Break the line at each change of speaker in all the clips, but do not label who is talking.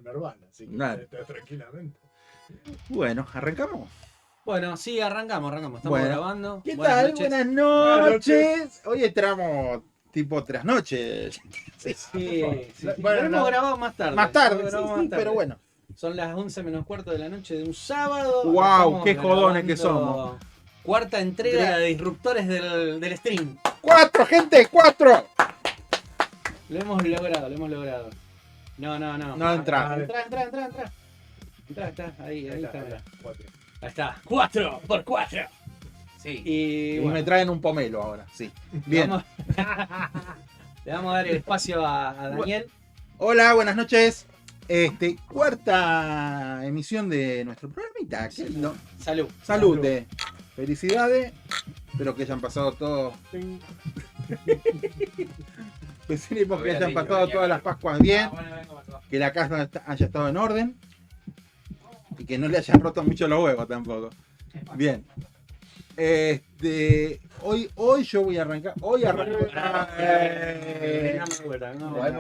Nirvana, así que
Dale.
tranquilamente.
Bueno, ¿arrancamos?
Bueno, sí, arrancamos. Estamos
Bueno.
grabando.
¿Qué
Buenas
tal?
noches.
Buenas
Buenas
noches. Hoy entramos tipo trasnoche.
Sí, sí.
Bueno,
Pero hemos grabado más tarde.
Más tarde,
Hemos
sí,
grabado
sí,
más tarde.
pero bueno.
Son las 11 menos cuarto de la noche de un sábado.
Guau,
Estamos
qué jodones que
grabando
somos.
Cuarta entrega de Disruptores del stream.
¡4, gente! ¡4!
Lo hemos logrado. No.
No entra.
Entra. Ahí está. Mirá.
Cuatro.
Ahí está. 4x4.
Sí.
Y
Y
bueno,
me traen un pomelo ahora, sí.
le
Bien.
le vamos a dar el espacio a Daniel.
Hola, buenas noches. Cuarta emisión de nuestro programita. Qué lindo.
Salud.
Salud. Felicidades. Espero que hayan pasado todos. Esperemos que hayan pasado todas las Pascuas bien. Que la casa haya estado en orden. Y que no le hayan roto mucho los huevos tampoco. Bien. Hoy yo voy a arrancar.
¿Podemos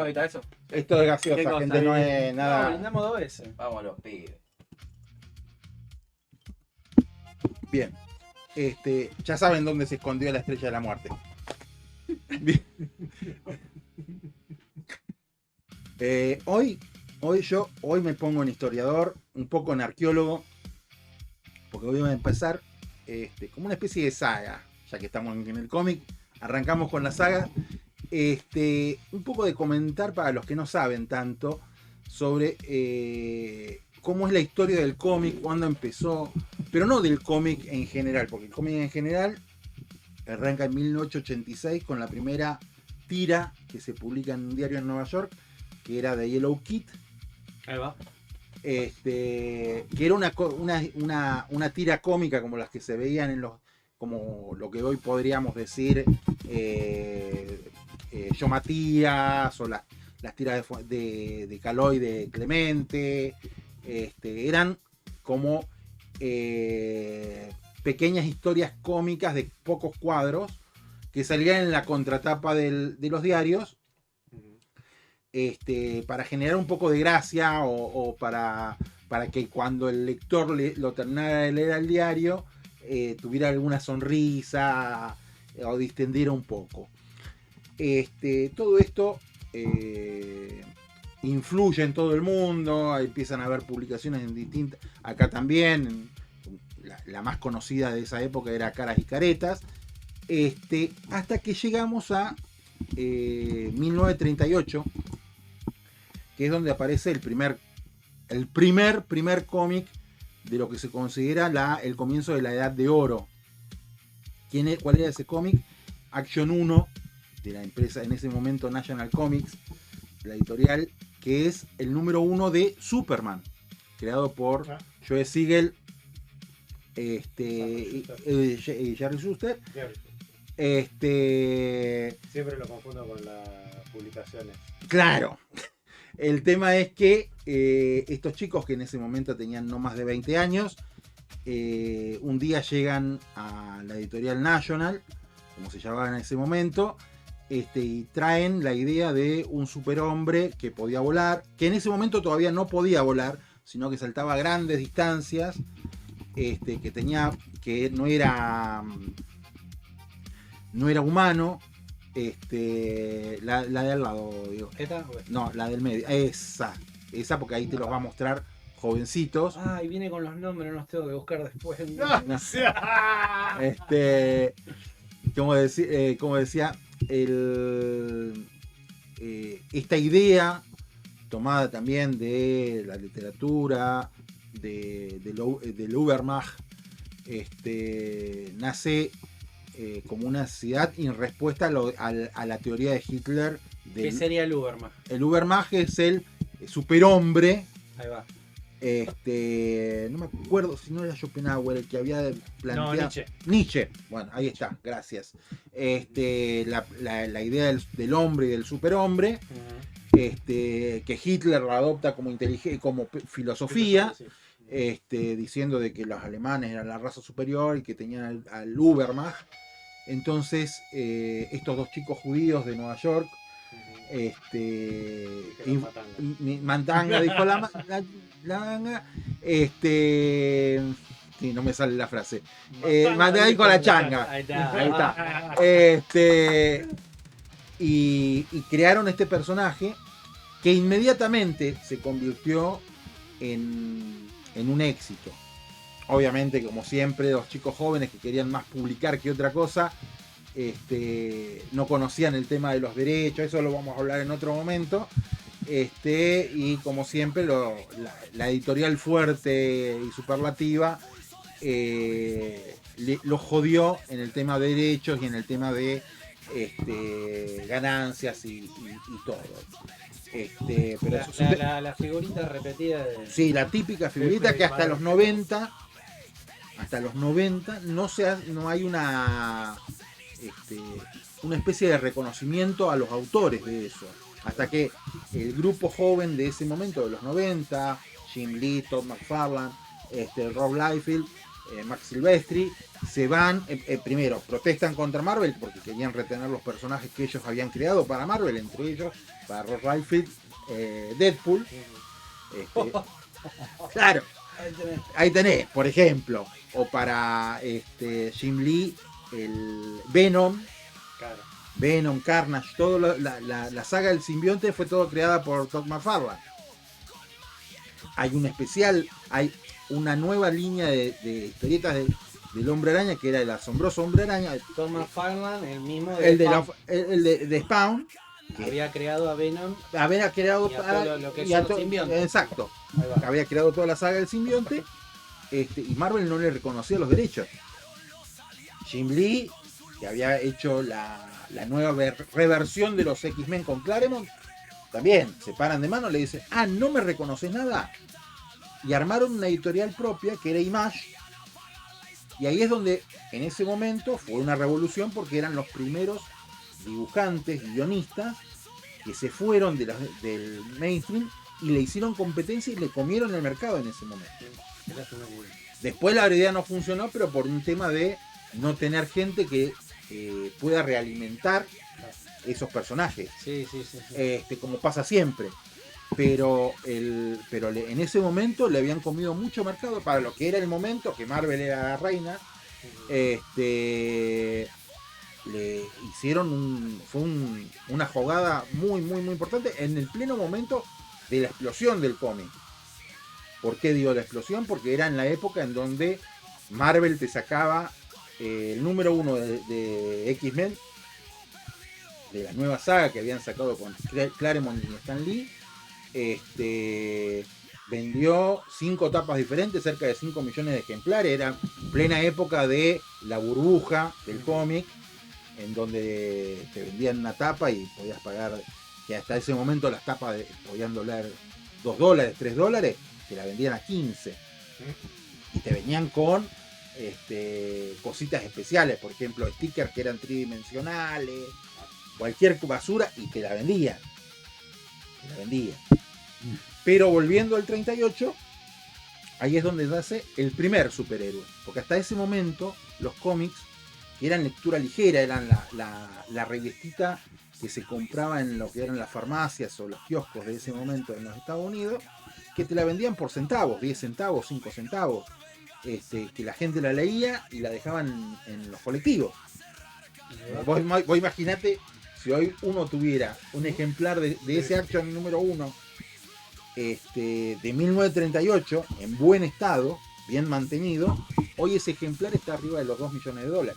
evitar eso?
Esto es
¿Qué
gaseosa,
cosa?
gente, no es
No,
nada.
brindamos 2 veces.
Vamos los pibes.
Bien. Ya saben dónde se escondió la estrella de la muerte. Bien. Hoy me pongo en historiador, un poco en arqueólogo, porque hoy voy a empezar como una especie de saga, ya que estamos en el cómic. Arrancamos con la saga. Un poco de comentar para los que no saben tanto sobre cómo es la historia del cómic, cuándo empezó, pero no del cómic en general, porque el cómic en general arranca en 1886 con la primera tira que se publica en un diario en Nueva York, que era de Yellow Kid.
Ahí va.
Que era una tira cómica como las que se veían en los, como lo que hoy podríamos decir Yo Matías, o las tiras de Caló y de Clemente. Eran como pequeñas historias cómicas de pocos cuadros que salían en la contratapa de los diarios, para generar un poco de gracia o para que cuando el lector lo terminara de leer al diario tuviera alguna sonrisa o distendiera un poco. Todo esto influye en todo el mundo. Empiezan a haber publicaciones en distintas, acá también. La más conocida de esa época era Caras y Caretas, hasta que llegamos a 1938, que es donde aparece el primer cómic de lo que se considera el comienzo de la Edad de Oro. ¿Cuál era ese cómic? Action 1, de la empresa en ese momento National Comics, la editorial, que es el número 1 de Superman, creado por Joe Siegel, Jerry Schuster.
Siempre lo confundo con las publicaciones.
Claro. El tema es que estos chicos, que en ese momento tenían no más de 20 años, un día llegan a la editorial National, como se llamaba en ese momento, y traen la idea de un superhombre que podía volar, que en ese momento todavía no podía volar, sino que saltaba a grandes distancias, que no era humano. La de al lado, digo.
¿Esta?
No, la del medio. Esa porque ahí te los va a mostrar jovencitos.
Ah, y viene con los nombres, no los tengo que buscar después.
Como decía, esta idea, tomada también de la literatura, del Ubermacht, nace como una necesidad y en respuesta a la teoría de Hitler.
¿Qué sería el Ubermacht?
El Ubermacht es el superhombre.
Ahí va.
No me acuerdo si no era Schopenhauer el que había planteado.
No,
Nietzsche. Bueno, ahí está, gracias. La idea del hombre y del superhombre, que Hitler la adopta como filosofía, diciendo de que los alemanes eran la raza superior y que tenían al Ubermacht. Entonces, estos dos chicos judíos de Nueva York
Dijeron matanga.
Mantanga, dijo la manga. Sí, no me sale la frase. Mantanga dijo la changa.
Ahí está.
Ahí está. Y crearon este personaje que inmediatamente se convirtió en un éxito. Obviamente, como siempre, los chicos jóvenes que querían más publicar que otra cosa, no conocían el tema de los derechos, eso lo vamos a hablar en otro momento. Y como siempre, la editorial fuerte y superlativa lo jodió en el tema de derechos y en el tema de ganancias y todo. Pero eso es
La figurita repetida de...
sí, la típica figurita que hasta los 90 no hay una especie de reconocimiento a los autores de eso. Hasta que el grupo joven de ese momento, de los 90, Jim Lee, Todd McFarlane, Rob Liefeld, Max Silvestri, se van, primero protestan contra Marvel porque querían retener los personajes que ellos habían creado para Marvel, entre ellos, para Rob Liefeld, Deadpool. Claro, ahí tenés, por ejemplo, o para Jim Lee, el Venom, Carnage, todo la saga del simbionte fue todo creada por Todd McFarlane. Hay un especial, hay una nueva línea de historietas del Hombre Araña, que era el asombroso Hombre Araña.
Todd McFarlane, el mismo
de Spawn, que
había creado a Venom.
había creado
y a todo lo que son los simbiontes.
exacto,
Ahí va.
había creado toda la saga del simbionte, y Marvel no le reconocía los derechos. Jim Lee, que había hecho la nueva reversión de los X-Men con Claremont, también se paran de mano, le dicen, no me reconoces nada, y armaron una editorial propia que era Image, y ahí es donde en ese momento fue una revolución, porque eran los primeros dibujantes, guionistas que se fueron del mainstream y le hicieron competencia y le comieron el mercado en ese momento. Después la idea no funcionó, pero por un tema de no tener gente que pueda realimentar esos personajes.
Sí.
Como pasa siempre. Pero en ese momento le habían comido mucho mercado para lo que era el momento, que Marvel era la reina. Le hicieron una jugada muy importante en el pleno momento de la explosión del cómic. ¿Por qué digo la explosión? Porque era en la época en donde Marvel te sacaba el número 1 de X-Men, de la nueva saga que habían sacado con Claremont y Stan Lee. Vendió 5 tapas diferentes, cerca de 5 millones de ejemplares. Era plena época de la burbuja del cómic, en donde te vendían una tapa y podías pagar, que hasta ese momento las tapas podían doler $2, $3, te la vendían a 15. Y te venían con cositas especiales, por ejemplo, stickers que eran tridimensionales, cualquier basura, y te la vendían. Pero volviendo al 38, ahí es donde nace el primer superhéroe, porque hasta ese momento los cómics, que eran lectura ligera, eran la revistita que se compraba en lo que eran las farmacias o los kioscos de ese momento en los Estados Unidos, que te la vendían por centavos, 10 centavos, 5 centavos, que la gente la leía y la dejaban en los colectivos. Vos imaginate si hoy uno tuviera un ejemplar de ese Action número 1 de 1938 en buen estado, bien mantenido, hoy ese ejemplar está arriba de los $2 millones.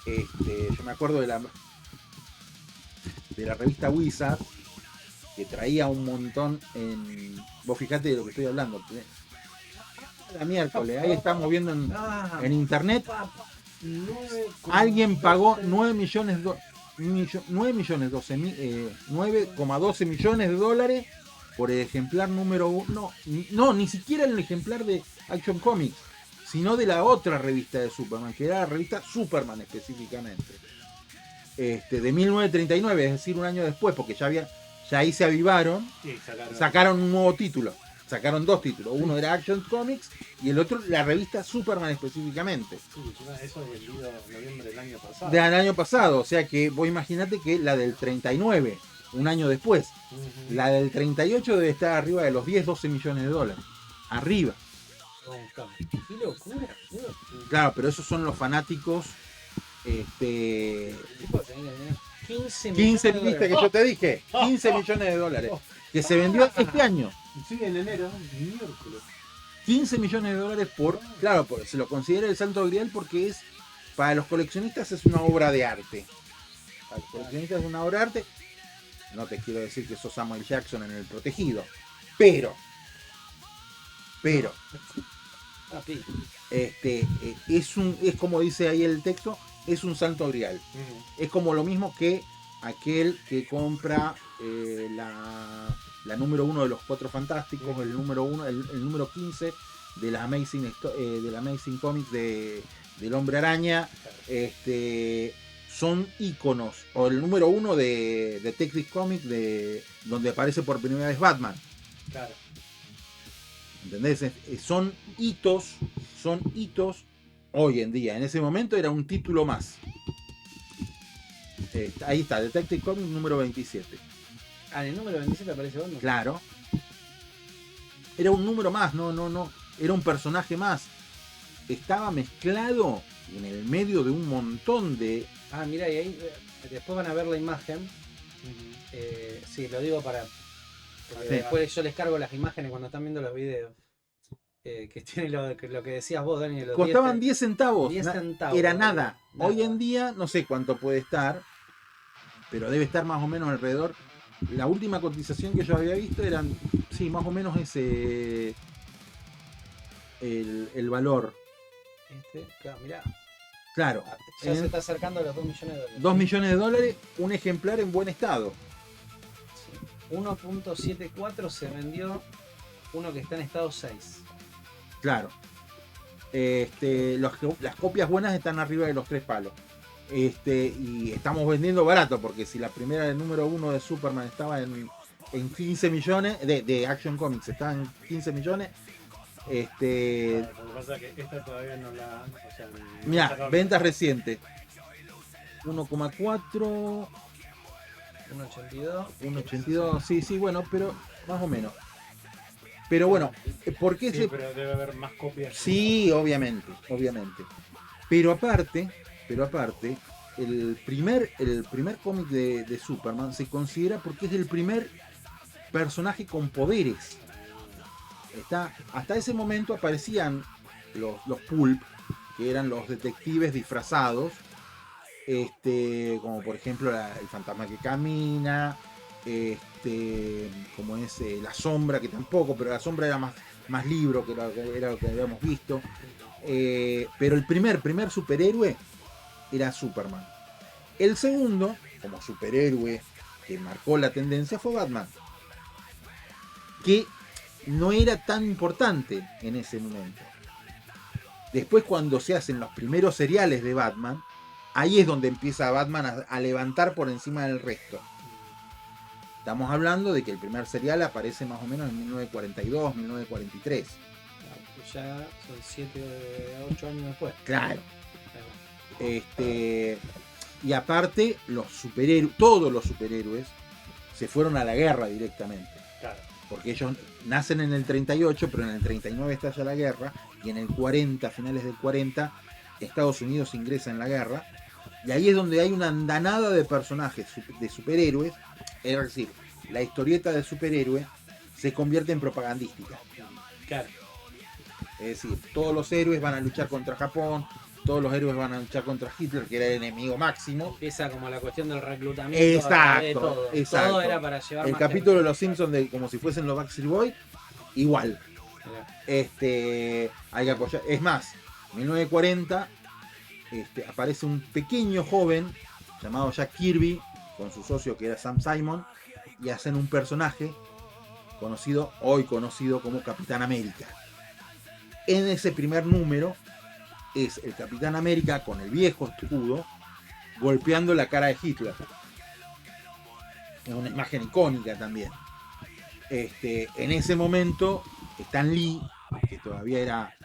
Yo me acuerdo de la revista Wizard, que traía un montón vos fijate de lo que estoy hablando. La miércoles, ahí estamos viendo en internet. Alguien pagó 9,12 millones de dólares por el ejemplar número 1. No, ni siquiera el ejemplar de Action Comics, sino de la otra revista de Superman, que era la revista Superman específicamente. De 1939, es decir, un año después, porque ya ahí se avivaron, sacaron un nuevo título. sacaron dos títulos. Uno era Action Comics y el otro la revista Superman específicamente.
Sí, encima eso es vendido en noviembre del año pasado.
Del año pasado. O sea que vos imaginate que la del 39, un año después.
Ujú.
La del 38 debe estar arriba de los 10-12 millones de dólares. Arriba.
Vamos a buscar. ¡Qué locura! boludo!
Claro, pero esos son los fanáticos.
Tipo, tenés que tener 15 millones
15,
de
viste que
dólares.
yo te dije, 15 millones de dólares. Que se vendió este año.
Sí, en enero, miércoles.
15 millones de dólares por. Claro, se lo considera el Santo Grial porque es. Para los coleccionistas es una obra de arte. Para los coleccionistas es una obra de arte. No te quiero decir que sos Samuel Jackson en El Protegido. Pero.
Papi,
Es como dice ahí el texto, es un Santo Grial. Es como lo mismo que aquel que compra la número 1 de los Cuatro Fantásticos, el número 1, el número 15 de la Amazing Comics del Hombre Araña. Son íconos. O el número 1 de Detective Comics, donde aparece por primera vez Batman.
Claro.
¿Entendés? Son hitos hoy en día. En ese momento era un título más. Ahí está, Detective Comics número 27.
en el número 27 aparece Batman.
Claro. Era un número más, no. Era un personaje más. Estaba mezclado en el medio de un montón de.
Ah, mira, y ahí después van a ver la imagen. Sí, lo digo para. Porque
Sí.
después yo les cargo las imágenes cuando están viendo los videos. Que tiene lo que decías vos, Dani. Los
Costaban 10 centavos.
10 centavos.
Era nada.
Nada.
Hoy en día no sé cuánto puede estar. Pero debe estar más o menos alrededor. La última cotización que yo había visto eran. Sí, más o menos ese. El valor.
Claro, mirá.
Claro.
Ya se está acercando a los 2 millones de dólares.
2 millones de dólares, un ejemplar en buen estado.
Sí. 1.74 se vendió uno que está en estado 6.
Claro. Las copias buenas están arriba de los 3 palos. Y estamos vendiendo barato, porque si la primera del número 1 de Superman estaba en 15 millones, de Action Comics estaba en 15 millones.
Lo que pasa es que esta todavía no la. O sea, no
Mirá,
sacaron-
ventas recientes. 1,4,
1.82.
1,82, sí, bueno, pero más o menos. Pero bueno, ¿por qué
Sí,
se...?
pero debe haber más copias.
Sí, obviamente. Pero aparte, el primer cómic de Superman se considera porque es el primer personaje con poderes. Hasta ese momento aparecían los Pulp, que eran los detectives disfrazados, como por ejemplo el fantasma que camina, como es la sombra, que tampoco, pero la sombra era más libro, que era lo que habíamos visto. Pero el primer superhéroe era Superman. El segundo, como superhéroe que marcó la tendencia, fue Batman, que no era tan importante en ese momento. Después, cuando se hacen los primeros seriales de Batman, ahí es donde empieza Batman a levantar por encima del resto. Estamos hablando de que el primer serial aparece más o menos en 1942, 1943.
Ya son 7, 8 años después.
Claro. Y aparte, todos los superhéroes se fueron a la guerra directamente.
Claro.
Porque ellos nacen en el 38, pero en el 39 estalla la guerra, y en el 40, finales del 40, Estados Unidos ingresa en la guerra, y ahí es donde hay una andanada de personajes de superhéroes, es decir, la historieta del superhéroe se convierte en propagandística.
Claro.
Es decir, todos los héroes van a luchar contra Japón, todos los héroes van a luchar contra Hitler, que era el enemigo máximo.
Empieza como la cuestión del reclutamiento.
Exacto, exacto.
Todo era para llevar
El
más
capítulo
gente.
de los Simpsons, como si fuesen los Backstreet Boys, igual.
Mirá.
Hay que apoyar. Es más, en 1940 aparece un pequeño joven llamado Jack Kirby con su socio que era Sam Simon, y hacen un personaje hoy conocido como Capitán América. En ese primer número es el Capitán América con el viejo escudo golpeando la cara de Hitler. Es una imagen icónica también. En ese momento Stan Lee, que todavía era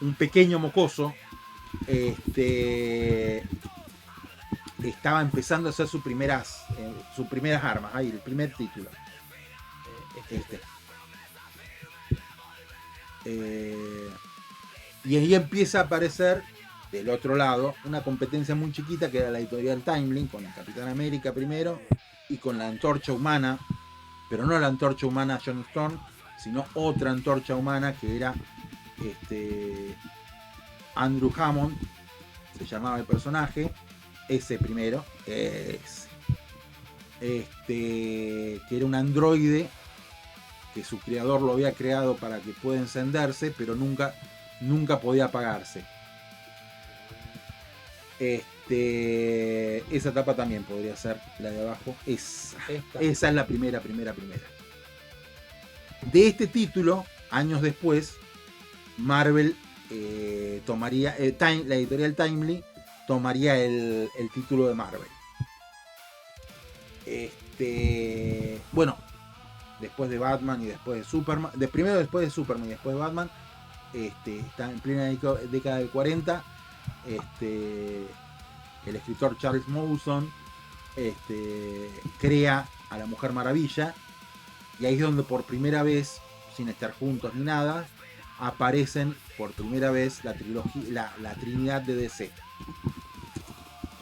un pequeño mocoso, estaba empezando a hacer sus primeras armas. Ahí, el primer título. Y ahí empieza a aparecer del otro lado una competencia muy chiquita que era la editorial Timely, con el Capitán América primero y con la Antorcha Humana, pero no la Antorcha Humana John Storm, sino otra Antorcha Humana que era Andrew Hammond, se llamaba el personaje, ese primero, que era un androide que su creador lo había creado para que pueda encenderse, pero nunca podía apagarse. Esa etapa también podría ser la de abajo. Esa es la primera. De este título, años después, Marvel tomaría, la editorial Timely tomaría el título de Marvel. Bueno, después de Batman y después de Superman, primero después de Superman y después de Batman, está en plena década del 40, el escritor Charles Mawson crea a la Mujer Maravilla, y ahí es donde por primera vez, sin estar juntos ni nada, aparecen por primera vez la trilogía, la Trinidad de DC.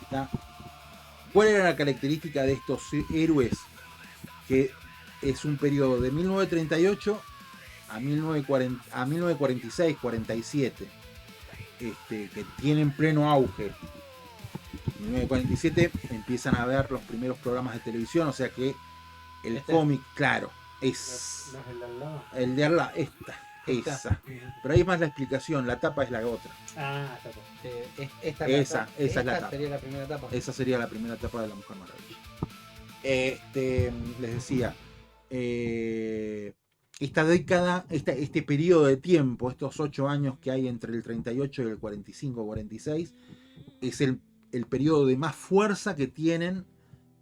¿Está? ¿Cuál era la característica de estos héroes? Que es un periodo de 1938 a 1946-47, que tienen pleno auge. En 1947 empiezan a ver los primeros programas de televisión, o sea que el cómic, claro, es el de al lado, esa. Pero ahí es más la explicación, la tapa es la otra.
Esa
es la tapa.
Sería la primera etapa.
Esa sería la primera etapa de la Mujer Maravilla. Les decía, esta década, este periodo de tiempo, estos 8 años que hay entre el 38 y el 45-46, es el periodo de más fuerza que tienen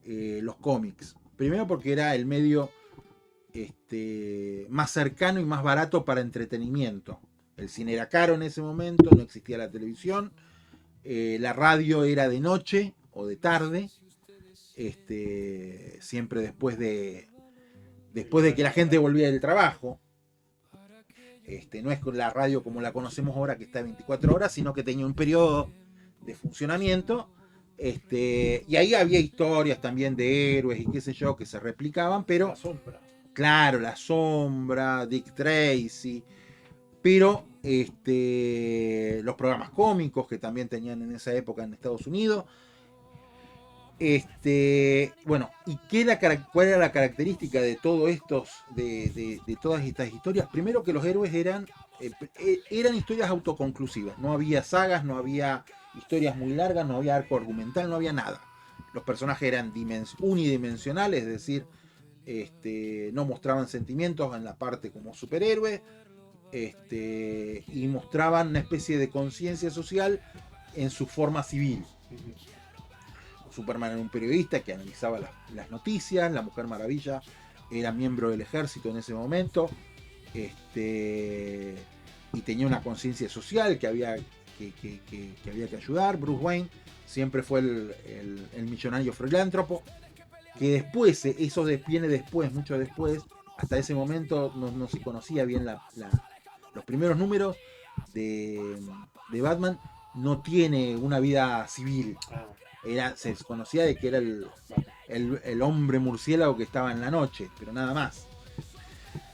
los cómics. Primero porque era el medio más cercano y más barato para entretenimiento. El cine era caro en ese momento, no existía la televisión, la radio era de noche o de tarde, siempre después de que la gente volvía del trabajo. No es la radio como la conocemos ahora, que está 24 horas, sino que tenía un periodo de funcionamiento, y ahí había historias también de héroes y qué sé yo que se replicaban, pero claro, La Sombra, Dick Tracy, pero los programas cómicos que también tenían en esa época en Estados Unidos. Bueno, ¿y cuál era la característica de todo estos, de todas estas historias? Primero, que los héroes eran historias autoconclusivas, no había sagas, no había historias muy largas, no había arco argumental, no había nada. Los personajes eran unidimensionales, es decir, no mostraban sentimientos en la parte como superhéroe, y mostraban una especie de conciencia social en su forma civil. Superman era un periodista que analizaba las noticias, la Mujer Maravilla era miembro del ejército en ese momento, y tenía una conciencia social que había que ayudar. Bruce Wayne siempre fue el millonario filántropo, que después, eso viene después, mucho después. Hasta ese momento no se conocía bien los primeros números de Batman. No tiene una vida civil. Se conocía de que era el hombre murciélago que estaba en la noche, pero nada más.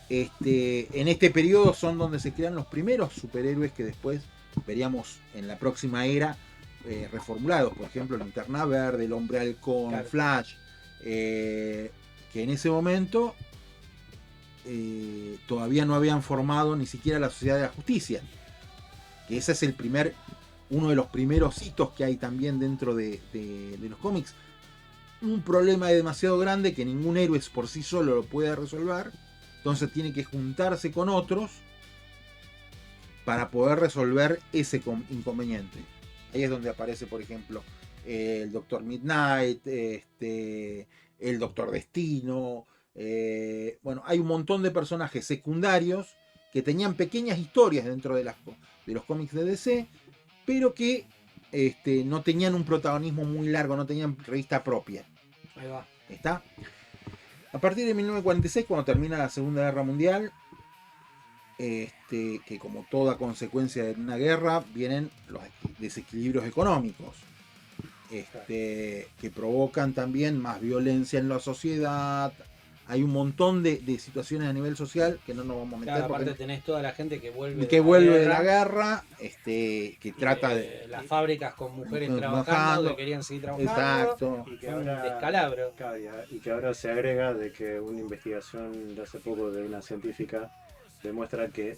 En este periodo son donde se crean los primeros superhéroes que después veríamos en la próxima era reformulados. Por ejemplo, Linterna Verde, el Hombre Halcón, claro. Flash, que en ese momento todavía no habían formado ni siquiera la Sociedad de la Justicia, que ese es uno de los primeros hitos que hay también dentro de los cómics. Un problema demasiado grande que ningún héroe por sí solo lo puede resolver, entonces tiene que juntarse con otros para poder resolver ese inconveniente. Ahí es donde aparece, por ejemplo, el Doctor Midnight, el Doctor Destino, Bueno, hay un montón de personajes secundarios que tenían pequeñas historias dentro de los cómics de DC, pero que no tenían un protagonismo muy largo, no tenían revista propia.
Ahí va.
¿Está? A partir de 1946, cuando termina la Segunda Guerra Mundial, que como toda consecuencia de una guerra, vienen los desequilibrios económicos, que provocan también más violencia en la sociedad. Hay un montón de situaciones a nivel social que no nos vamos a meter.
Claro,
porque
aparte tenés toda la gente que vuelve
de la guerra, que trata de
las fábricas con mujeres
trabajando,
trabajando, que querían seguir trabajando.
exacto.
Y que
Un
ahora,
descalabro.
claro, y que ahora se agrega de que una investigación de hace poco de una científica demuestra que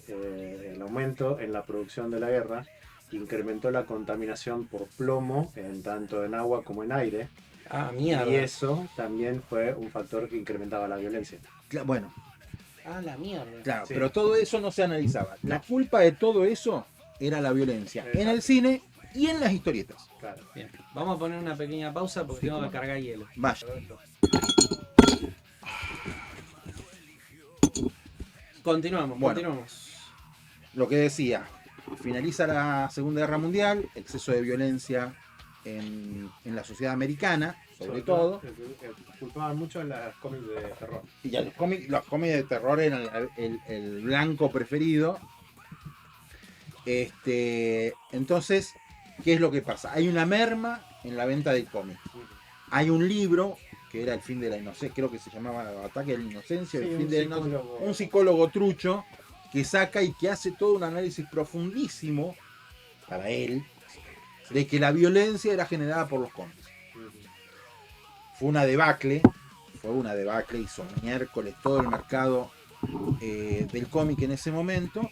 el aumento en la producción de la guerra incrementó la contaminación por plomo tanto en agua como en aire.
Ah, mierda.
Y eso también fue un factor que incrementaba la violencia.
Bueno,
Ah, la mierda.
claro,
Sí.
pero todo eso no se analizaba. La culpa de todo eso era la violencia
Exacto.
en el cine y en las historietas.
Claro.
Bien. Vamos a poner una pequeña pausa porque
Sí,
tengo que
¿cómo?
cargar hielo.
Vaya.
Continuamos,
Bueno.
continuamos.
Lo que decía, finaliza la Segunda Guerra Mundial, exceso de violencia en la sociedad americana, sobre todo.
Culpaban mucho en las cómics de terror.
Y ya los cómics de terror eran el blanco preferido. Entonces, ¿qué es lo que pasa? Hay una merma en la venta del cómic. Hay un libro que era El fin de la inocencia, creo que se llamaba Ataque a la inocencia,
Sí,
el fin
un
de la
psicólogo.
inocencia, un psicólogo trucho que saca y que hace todo un análisis profundísimo para él de que la violencia era generada por los cómics. Fue una debacle, hizo miércoles todo el mercado del cómic en ese momento,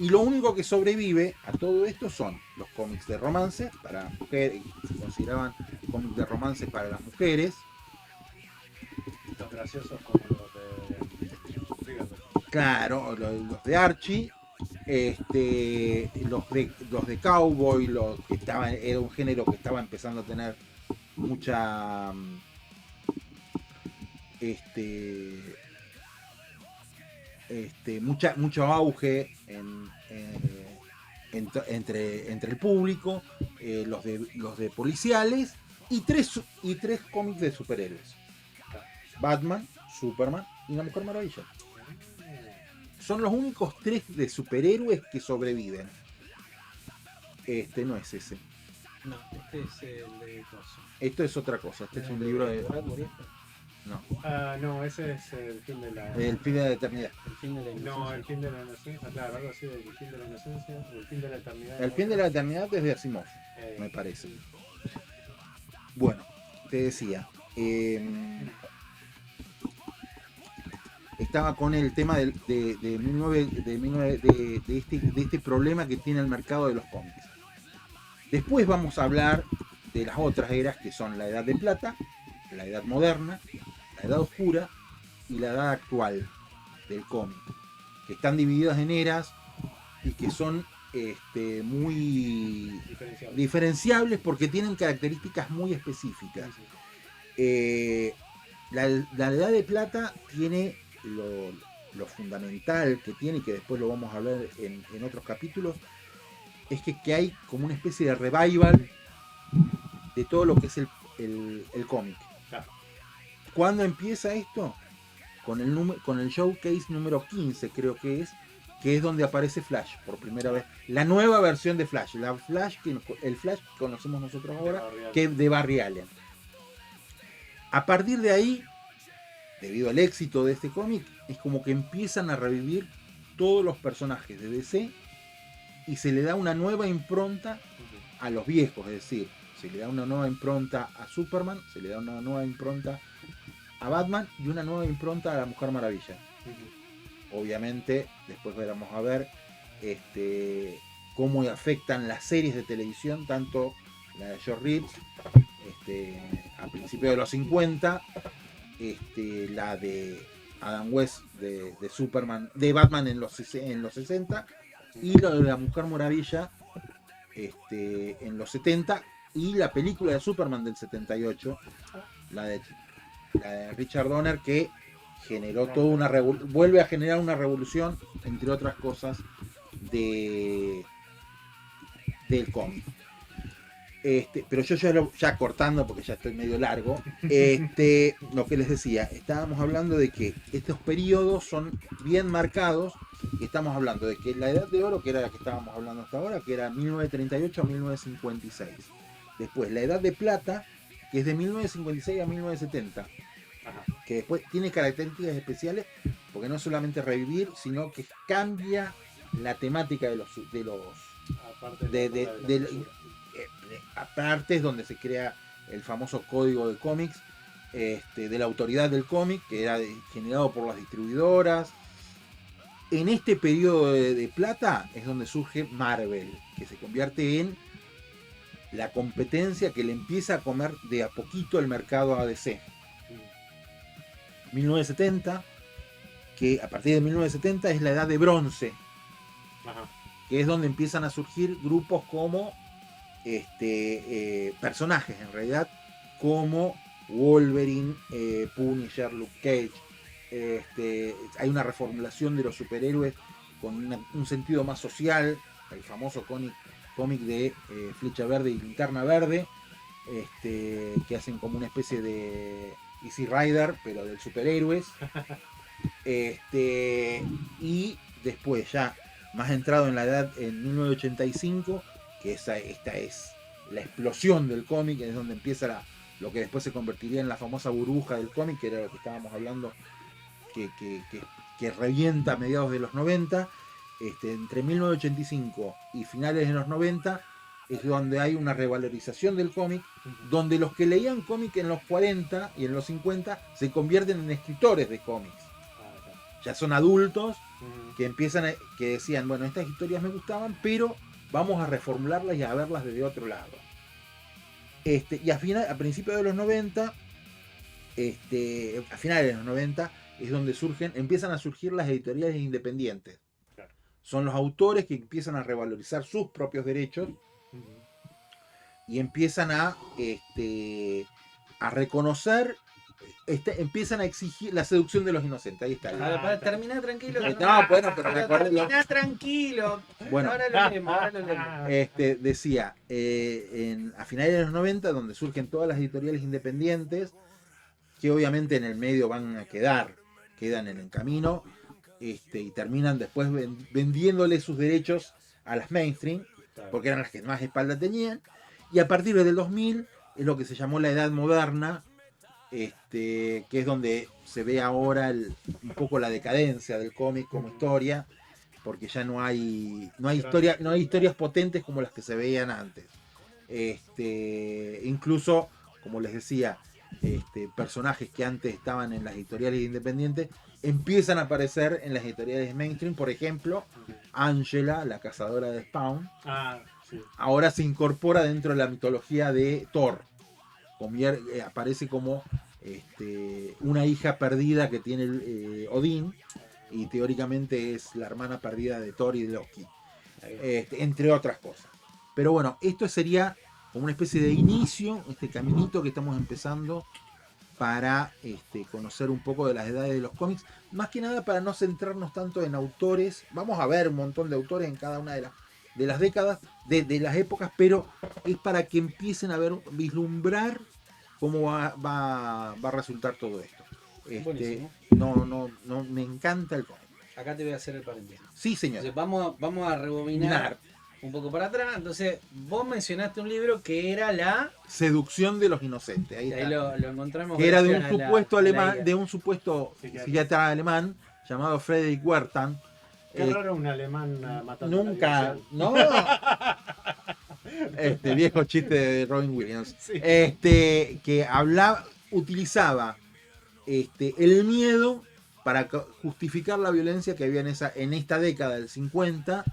y lo único que sobrevive a todo esto son los cómics de romance para mujeres, se consideraban cómics de romance para las mujeres,
Los graciosos como los de Riverdale.
claro, los de Archie, los de Cowboy, era un género que estaba empezando a tener mucha mucho auge entre el público, los de policiales y tres cómics de superhéroes: Batman, Superman y la Mujer Maravilla. Son los únicos 3 de superhéroes que sobreviven. No es ese.
No, este es el de coso.
Esto es otra cosa. Este es un libro de.
Bradbury.
No.
Ah, no, ese es el fin de la...
El fin de la eternidad.
El fin de la
No,
inocencia.
el fin de la inocencia. Claro, algo así del fin de la inocencia o el fin de la eternidad.
El fin de la eternidad es de Asimov, me parece. Bueno, te decía. Estaba con el tema de este problema que tiene el mercado de los cómics. Después vamos a hablar de las otras eras, que son la Edad de Plata, la Edad Moderna, la Edad Oscura y la Edad Actual del cómic, que están divididas en eras y que son muy diferenciables porque tienen características muy específicas. La Edad de Plata tiene lo fundamental que tiene, y que después lo vamos a hablar en otros capítulos, es que hay como una especie de revival de todo lo que es el cómic.
Claro.
¿Cuándo empieza esto? Con el showcase número 15, creo que es donde aparece Flash por primera vez. La nueva versión de Flash, el Flash que conocemos nosotros ahora, que es de Barry Allen. A partir de ahí, debido al éxito de este cómic, es como que empiezan a revivir todos los personajes de DC y se le da una nueva impronta a los viejos, es decir, se le da una nueva impronta a Superman, se le da una nueva impronta a Batman y una nueva impronta a la Mujer Maravilla. Obviamente, después vamos a ver cómo afectan las series de televisión, tanto la de George Reeves a principios de los 50, la de Adam West de Superman, de Batman en los 60, y la de la Mujer Maravilla en los 70, y la película de Superman del 78, la de Richard Donner, que generó toda una vuelve a generar una revolución, entre otras cosas, del cómic. Pero yo ya cortando, porque ya estoy medio largo, lo que les decía, estábamos hablando de que estos periodos son bien marcados, y estamos hablando de que la Edad de Oro, que era la que estábamos hablando hasta ahora, que era 1938 a 1956. Después la Edad de Plata, que es de 1956 a 1970, que después tiene características especiales, porque no es solamente revivir, sino que cambia la temática de los aparte es donde se crea el famoso código de cómics, de la autoridad del cómic, que era generado por las distribuidoras. En este periodo de plata es donde surge Marvel, que se convierte en la competencia que le empieza a comer de a poquito el mercado a DC. 1970, que a partir de 1970 es la edad de bronce, que es donde empiezan a surgir grupos como personajes en realidad, como Wolverine, Punisher, Luke Cage. Hay una reformulación de los superhéroes con un sentido más social, el famoso cómic de Flecha Verde y Linterna Verde, que hacen como una especie de Easy Rider, pero de superhéroes. Y después ya más entrado en la edad, en 1985, que esta es la explosión del cómic, es donde empieza lo que después se convertiría en la famosa burbuja del cómic, que era lo que estábamos hablando, que revienta a mediados de los 90. Entre 1985 y finales de los 90 es donde hay una revalorización del cómic, donde los que leían cómic en los 40 y en los 50 se convierten en escritores de cómics. Ya son adultos que que decían, bueno, estas historias me gustaban, pero vamos a reformularlas y a verlas desde otro lado. Y a principios de los 90, a finales de los 90, es donde empiezan a surgir las editoriales independientes. Claro. Son los autores que empiezan a revalorizar sus propios derechos y empiezan a reconocer, empiezan a exigir la seducción de los inocentes. Ahí está.
Termina tranquilo.
No, bueno, pero recuerden.
Termina tranquilo.
Bueno,
ahora lo leemos.
Decía, a finales de los 90, donde surgen todas las editoriales independientes, que obviamente en el medio quedan en el camino, y terminan después vendiéndole sus derechos a las mainstream, porque eran las que más espalda tenían. Y a partir del 2000 es lo que se llamó la Edad Moderna, que es donde se ve ahora un poco la decadencia del cómic como historia, porque ya no hay historias potentes como las que se veían antes. Incluso, como les decía, personajes que antes estaban en las editoriales independientes empiezan a aparecer en las editoriales mainstream. Por ejemplo, Angela, la cazadora de Spawn, ahora se incorpora dentro de la mitología de Thor. Aparece como una hija perdida que tiene Odín, y teóricamente es la hermana perdida de Thor y de Loki, entre otras cosas. Pero bueno, esto sería como una especie de inicio, este caminito que estamos empezando para conocer un poco de las edades de los cómics, más que nada para no centrarnos tanto en autores. Vamos a ver un montón de autores en cada una de las décadas, de las épocas, pero es para que empiecen a vislumbrar cómo va a resultar todo esto. No, me encanta el cómic.
Acá te voy a hacer el paréntesis.
Sí, señor.
Entonces vamos a rebobinar un poco para atrás. Entonces, vos mencionaste un libro que era la
Seducción de los Inocentes. Ahí
lo encontramos.
Que era de un supuesto alemán, de un supuesto psiquiatra alemán llamado Friedrich Wertham.
Qué raro un alemán matando.
Nunca, no. Viejo chiste de Robin Williams.
Sí.
Que utilizaba el miedo para justificar la violencia que había en esta década del 50,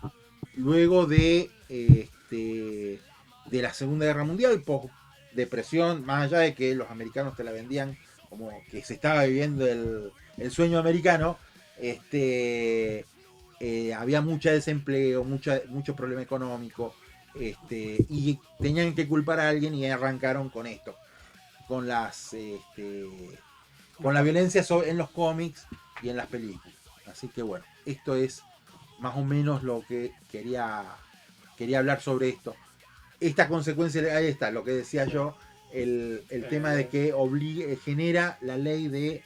luego de la Segunda Guerra Mundial, post depresión, más allá de que los americanos te la vendían como que se estaba viviendo el sueño americano. Había mucho desempleo, mucho problema económico, y tenían que culpar a alguien, y arrancaron con esto, con las con la violencia en los cómics y en las películas. Así que bueno, esto es más o menos lo que quería hablar sobre esto. Esta consecuencia, ahí está, lo que decía yo, el tema de que genera la ley de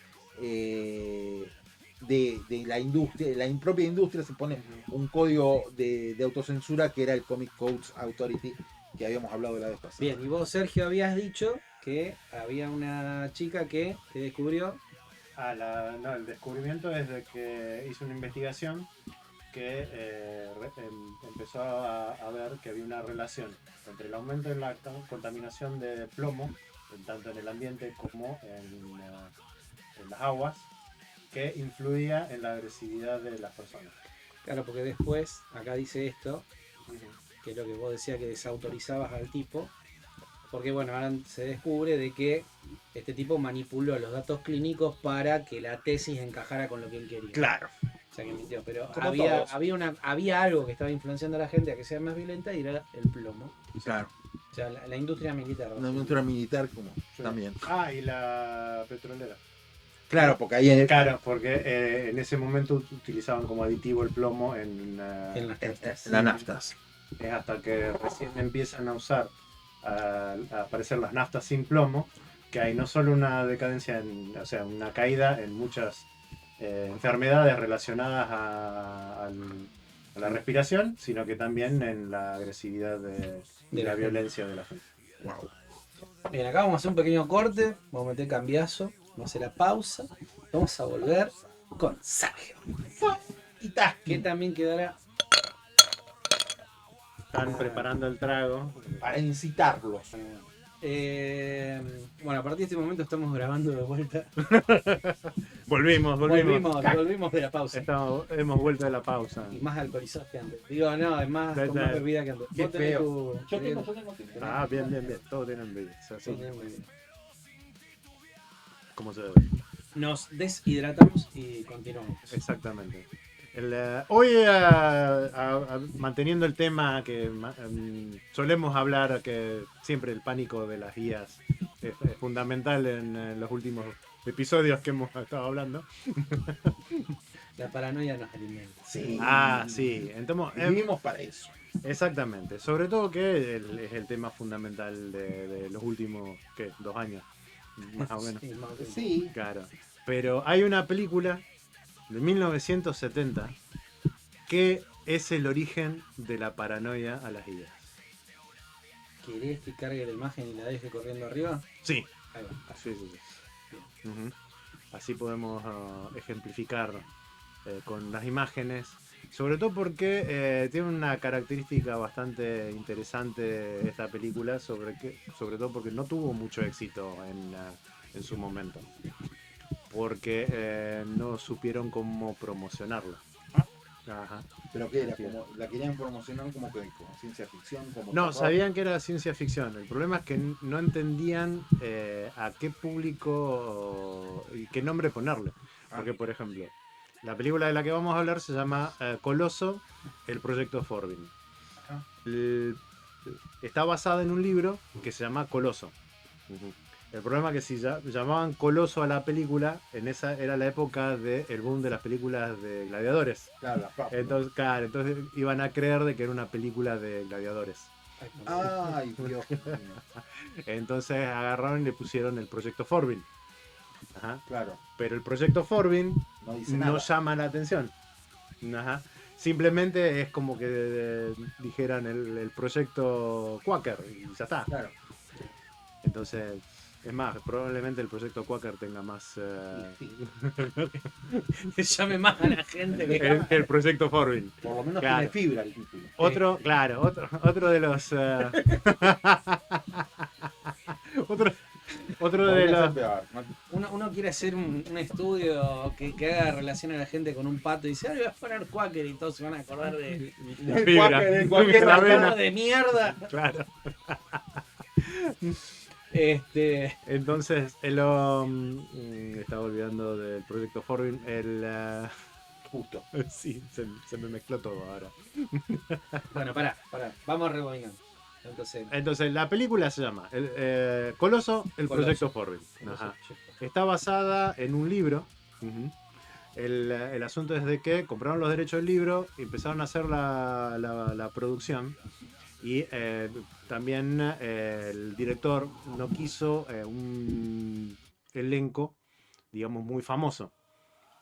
la industria, la propia industria se pone un código de autocensura que era el Comic Codes Authority, que habíamos hablado la vez pasada.
Bien, y vos, Sergio, habías dicho que había una chica que descubrió.
No, el descubrimiento es de que hizo una investigación que empezó a ver que había una relación entre el aumento de la contaminación de plomo, tanto en el ambiente como en las aguas, que influía en la agresividad de las personas.
Claro, porque después, acá dice esto, que es lo que vos decías, que desautorizabas al tipo, porque bueno, ahora se descubre de que este tipo manipuló los datos clínicos para que la tesis encajara con lo que él quería.
Claro.
O sea que mintió, pero
Como
había algo que estaba influenciando a la gente a que sea más violenta y era el plomo.
Claro.
O sea, la industria militar.
Una industria militar como
Sí.
también.
Y la petrolera.
Claro, porque ahí
Claro, porque en ese momento utilizaban como aditivo el plomo en
las naftas.
Es hasta que recién empiezan a usar, a aparecer las naftas sin plomo, que hay no solo una decadencia, o sea, una caída en muchas enfermedades relacionadas a la respiración, sino que también en la agresividad de la violencia de la gente.
Wow.
Bien, acá vamos a hacer un pequeño corte, vamos a meter cambiazo, vamos a hacer la pausa, vamos a volver con Sergio, que también quedará
Están preparando el trago.
Para incitarlos.
bueno, a partir de este momento estamos grabando de vuelta.
Volvimos.
Volvimos de la pausa.
Hemos vuelto de la pausa.
Y más alcoholizados que antes. Digo, no, es más, con más bebida que antes.
Qué
Vos tenés
feo.
tu-
Yo tengo.
Bien. Todos tienen bebida.
Sí, muy bien.
Como se debe.
Nos deshidratamos y continuamos.
Exactamente. Hoy, manteniendo el tema que solemos hablar, que siempre el pánico de las guías es fundamental en los últimos episodios que hemos estado hablando.
La paranoia nos alimenta.
Sí.
Sí. Entonces,
Vivimos para eso.
exactamente. Sobre todo que es el tema fundamental de los últimos, ¿qué? 2 años, más o menos.
Sí, más o menos.
Sí.
Claro. Pero hay una película de 1970 que es el origen de la paranoia a las guías.
¿Querés que cargue la imagen y la deje corriendo arriba?
Sí.
Ahí va.
Sí. Ujú. Así podemos ejemplificar con las imágenes, sobre todo porque tiene una característica bastante interesante esta película, sobre todo porque no tuvo mucho éxito en su momento, porque no supieron cómo promocionarla. Ajá.
¿Pero qué era? Como, ¿la querían promocionar como ciencia ficción? Como
No,
terror?
sabían que era ciencia ficción. El problema es que no entendían a qué público y qué nombre ponerle. Porque, por ejemplo, la película de la que vamos a hablar se llama Coloso, el proyecto Forbin.
Ajá.
Está basada en un libro que se llama Coloso. El problema es que si llamaban Coloso a la película, en esa era la época del boom de las películas de gladiadores.
Claro, las papas.
Entonces iban a creer de que era una película de gladiadores.
Ay, Dios mío.
Entonces agarraron y le pusieron el proyecto Forbin. Ajá.
Claro,
Pero el proyecto Forbin
no dice nada.
no llama la atención. Ajá. Simplemente es como que dijeran el proyecto Quaker y ya está.
Claro.
Entonces, es más, probablemente el proyecto Quaker tenga más
Que llame más a la gente que
el proyecto Forbin.
Por lo menos
Claro.
tiene fibra el título.
Otro de los otro de
Podría ser
los
peor.
uno quiere hacer un estudio que haga relación a la gente con un pato y dice, voy a poner Quaker y todos se van a acordar de
fibra.
El Quaker,
La
pato
avena.
de mierda.
Claro. Entonces, estaba olvidando del proyecto Forbin.
Justo.
Sí, se me mezcló todo ahora.
Bueno, pará, vamos a rebobinar. Entonces,
la película se llama Coloso, el
Coloso.
Proyecto Forbin. Ajá. Está basada en un libro. Ujú. El asunto es de que compraron los derechos del libro, empezaron a hacer la producción y también el director no quiso un elenco, digamos, muy famoso.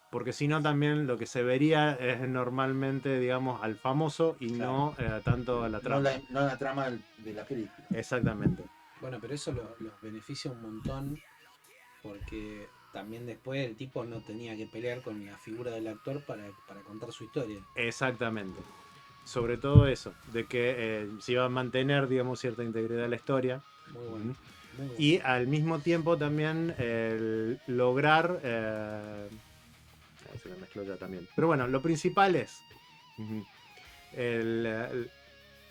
Porque si no también lo que se vería es normalmente, digamos, al famoso y no tanto a la
No
trama.
no la trama de la película.
Exactamente.
Bueno, pero eso los beneficia un montón porque también después el tipo no tenía que pelear con la figura del actor para contar su historia.
Exactamente. Sobre todo eso, de que se iba a mantener, digamos, cierta integridad de la historia.
Muy bueno. Muy bueno.
Y al mismo tiempo también lograr... se me mezcló ya también. Pero bueno, lo principal es...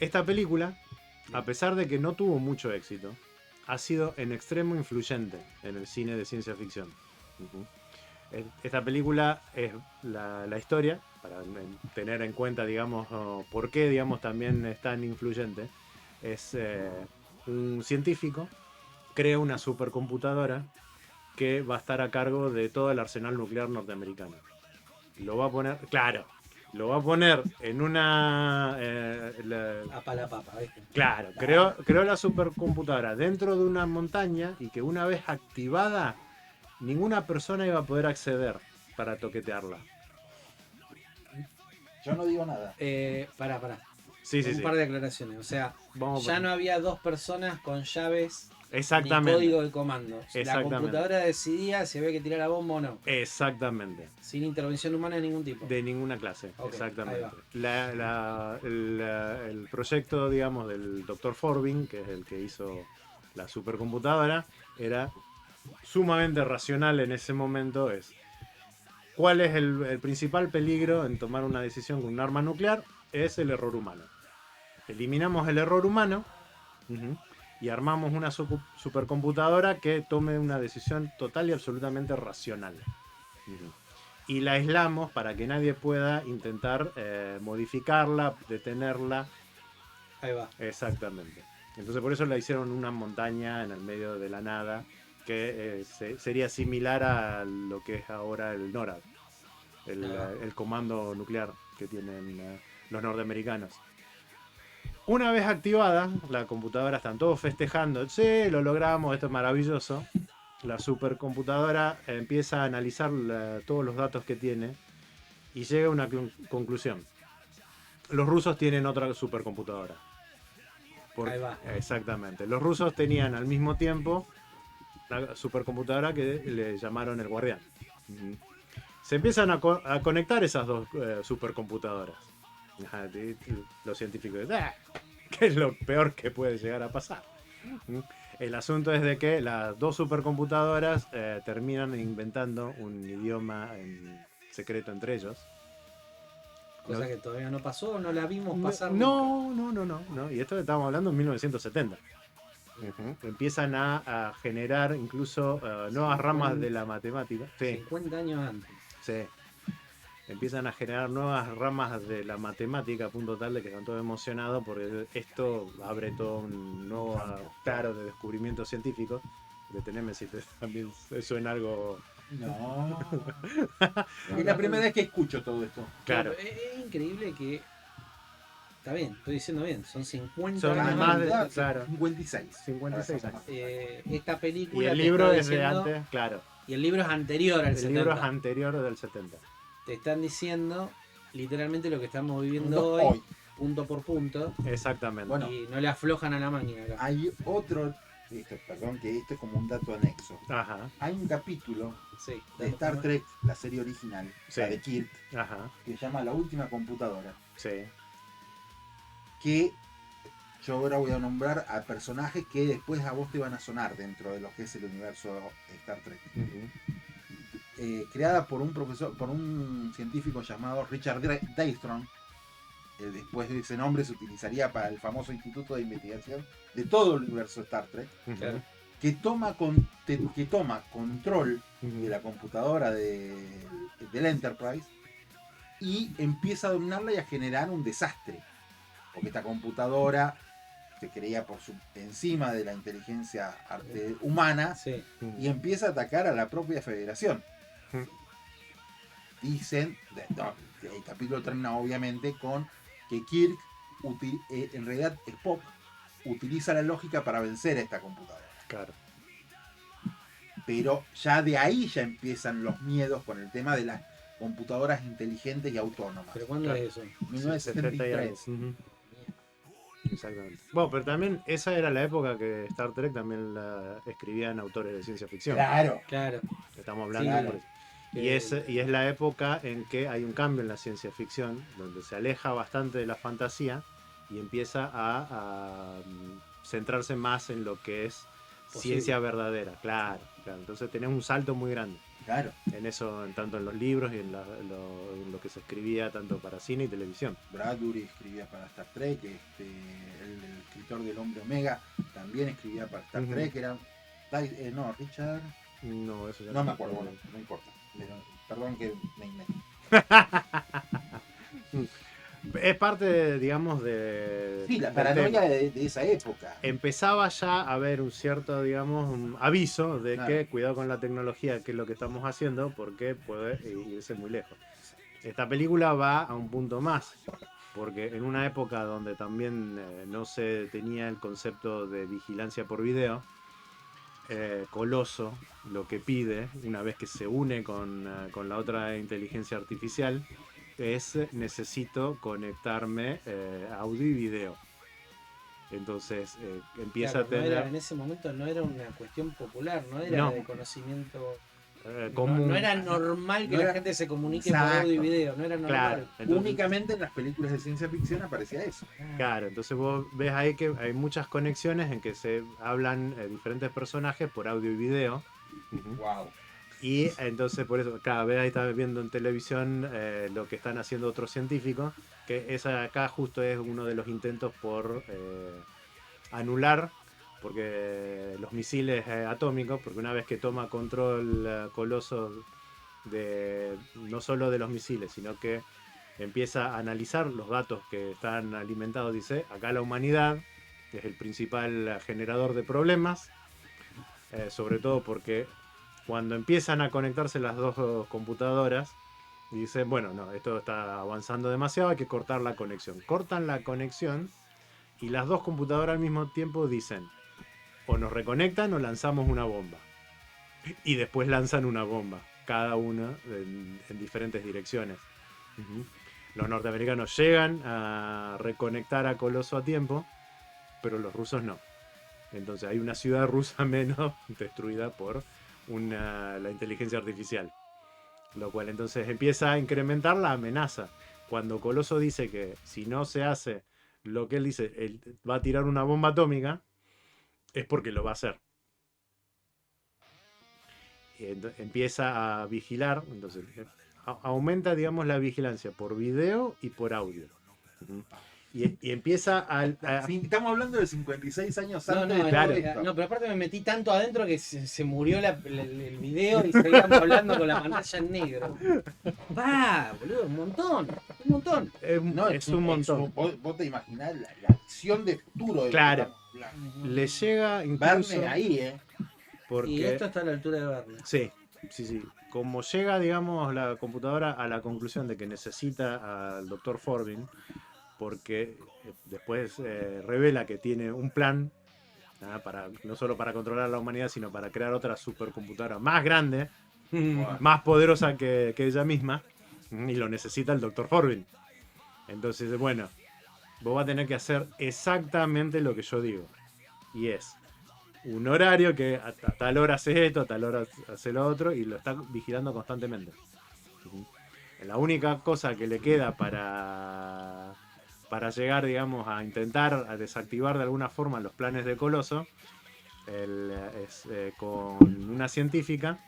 esta película, a pesar de que no tuvo mucho éxito, ha sido en extremo influyente en el cine de ciencia ficción. Esta película es la historia, para tener en cuenta, digamos, por qué, digamos, también es tan influyente. Es un científico crea una supercomputadora que va a estar a cargo de todo el arsenal nuclear norteamericano. Lo va a poner, claro, lo va a poner en una...
A pala papa, ¿viste?
Claro, creó la supercomputadora dentro de una montaña y que una vez activada, ninguna persona iba a poder acceder para toquetearla.
Yo no digo nada.
Pará.
Sí,
Un
sí.
par de aclaraciones. O sea,
Vamos
ya
por-
no había dos personas con llaves ni
Exactamente.
código de comando. La
Exactamente.
computadora decidía si había que tirar la bomba o no.
Exactamente.
Sin intervención humana de ningún tipo.
De ninguna clase,
Ok,
exactamente.
ahí va.
El proyecto, digamos, del Dr. Forbin, que es el que hizo la supercomputadora, era sumamente racional en ese momento. ¿Cuál es el principal peligro en tomar una decisión con un arma nuclear? Es el error humano. Eliminamos el error humano y armamos una supercomputadora que tome una decisión total y absolutamente racional. Y la aislamos para que nadie pueda intentar modificarla, detenerla.
Ahí va.
Exactamente. Entonces por eso la hicieron una montaña en el medio de la nada, que sería similar a lo que es ahora el NORAD, el comando nuclear que tienen los norteamericanos. Una vez activada, la computadora, están todos festejando, sí, lo logramos, esto es maravilloso. La supercomputadora empieza a analizar todos los datos que tiene y llega a una conclusión. Los rusos tienen otra supercomputadora.
Ahí va.
Exactamente. Los rusos tenían al mismo tiempo la supercomputadora que le llamaron el Guardián. Se empiezan a conectar esas dos supercomputadoras. Los científicos dicen, ¿qué es lo peor que puede llegar a pasar? El asunto es de que las dos supercomputadoras terminan inventando un idioma en secreto entre ellos.
Cosa que todavía no pasó, no la vimos pasar.
No. Y esto estamos hablando en 1970. Empiezan a generar incluso nuevas ramas de la matemática. Sí.
50 años antes.
Sí. Empiezan a generar nuevas ramas de la matemática a punto tal de que están todos emocionados porque esto abre todo un nuevo claro de descubrimientos científicos. Deteneme si también suena algo...
No. Es la primera vez que escucho todo esto.
Claro.
Es increíble que... Está bien, estoy diciendo bien. Son 50
Son
años
más
antes.
de... Claro.
56.
56 años.
Esta
Y
película...
el
te
libro
está
es de
diciendo-
antes, claro.
Y el libro es anterior al
El
70.
libro es anterior del 70.
Te están diciendo literalmente lo que estamos viviendo hoy,
Hoy.
punto por punto.
Exactamente.
Bueno.
Y no le aflojan a la máquina acá.
Hay otro. Perdón, que esto es como un dato anexo.
Ajá,
Hay un capítulo
Sí,
de Star Trek, la serie original,
Sí.
la de Kirk,
ajá,
que se llama La Última Computadora.
sí.
Que yo ahora voy a nombrar a personajes que después a vos te van a sonar dentro de lo que es el universo de Star Trek. Creada por un profesor, por un científico llamado Richard Daystrom. Después de ese nombre se utilizaría para el famoso Instituto de Investigación de todo el universo Star Trek,
Claro.
que toma control de la computadora del Enterprise y empieza a dominarla y a generar un desastre. Porque esta computadora se creía encima de la inteligencia humana,
Sí.
y empieza a atacar a la propia Federación. Dicen, el capítulo termina obviamente con que Kirk, en realidad Spock, utiliza la lógica para vencer a esta computadora.
Claro.
Pero ya de ahí ya empiezan los miedos con el tema de las computadoras inteligentes y autónomas.
¿Pero cuándo
Claro.
es eso?
1973.
Ujú. Exactamente. Bueno, pero también esa era la época que Star Trek también la escribían autores de ciencia ficción.
Claro.
Claro.
Estamos hablando
Sí,
por eso. Y es la época en que hay un cambio en la ciencia ficción, donde se aleja bastante de la fantasía y empieza a centrarse más en lo que es ciencia verdadera. Claro, claro. Entonces tenés un salto muy grande
Claro.
en eso, tanto en los libros y en lo que se escribía tanto para cine y televisión.
Bradbury escribía para Star Trek, el escritor del Hombre Omega también escribía para Star
Ujú.
Trek, era Richard,
No, eso ya
no me acuerdo, bueno, no importa. Perdón que me
Es parte, digamos, de...
Sí, la
del
paranoia
tema.
de esa época.
Empezaba ya a haber un cierto, digamos, un aviso de
Claro.
que cuidado con la tecnología, que es lo que estamos haciendo, porque puede irse muy lejos. Esta película va a un punto más, porque en una época donde también no se tenía el concepto de vigilancia por video, Coloso lo que pide, una vez que se une con la otra inteligencia artificial, es necesito conectarme audio y video. Entonces empieza
Claro,
a tener...
en ese momento no era una cuestión popular, no era
No.
de conocimiento.
común.
No era normal que
No
la
era-
gente se comunique
Exacto.
por audio y video, no era
Claro,
normal.
entonces,
Únicamente en las películas de ciencia ficción aparecía eso.
claro, entonces vos ves ahí que hay muchas conexiones en que se hablan diferentes personajes por audio y video. Ujú.
Wow.
Y entonces por eso cada vez ahí estás viendo en televisión lo que están haciendo otros científicos, que esa acá justo es uno de los intentos por anular, porque los misiles atómicos, porque una vez que toma control Coloso de no solo de los misiles, sino que empieza a analizar los datos que están alimentados, dice, acá la humanidad es el principal generador de problemas, sobre todo porque cuando empiezan a conectarse las dos computadoras, dicen, bueno, no, esto está avanzando demasiado, hay que cortar la conexión. Cortan la conexión y las dos computadoras al mismo tiempo dicen, o nos reconectan o lanzamos una bomba. Y después lanzan una bomba, cada una en diferentes direcciones. Ujú. Los norteamericanos llegan a reconectar a Coloso a tiempo, pero los rusos no. Entonces hay una ciudad rusa menos destruida por la inteligencia artificial. Lo cual entonces empieza a incrementar la amenaza. Cuando Coloso dice que si no se hace lo que él dice, él va a tirar una bomba atómica, es porque lo va a hacer. Y empieza a vigilar, entonces aumenta, digamos, la vigilancia por video y por audio. Ujú. Y empieza a
Sí, estamos hablando de 56 años
No,
antes
no,
de
claro.
todo esto.
no, pero aparte me metí tanto adentro que se murió el video y seguíamos hablando con la pantalla en negro. Va, boludo, un montón, un montón.
No,
es un montón.
Vos te imaginás la acción de futuro de
Claro.
la-
Le llega incluso
Verne ahí,
porque
Y esto está a la altura de Verne.
sí, sí. Como llega, digamos, la computadora a la conclusión de que necesita al Dr. Forbin, porque después revela que tiene un plan para no solo para controlar a la humanidad, sino para crear otra supercomputadora más grande, más poderosa que ella misma, y lo necesita el Dr. Forbin. Entonces, bueno, vos vas a tener que hacer exactamente lo que yo digo. Y es un horario que a tal hora hace esto, a tal hora hace lo otro, y lo está vigilando constantemente. La única cosa que le queda para llegar, digamos, a intentar a desactivar de alguna forma los planes de Coloso es con una científica.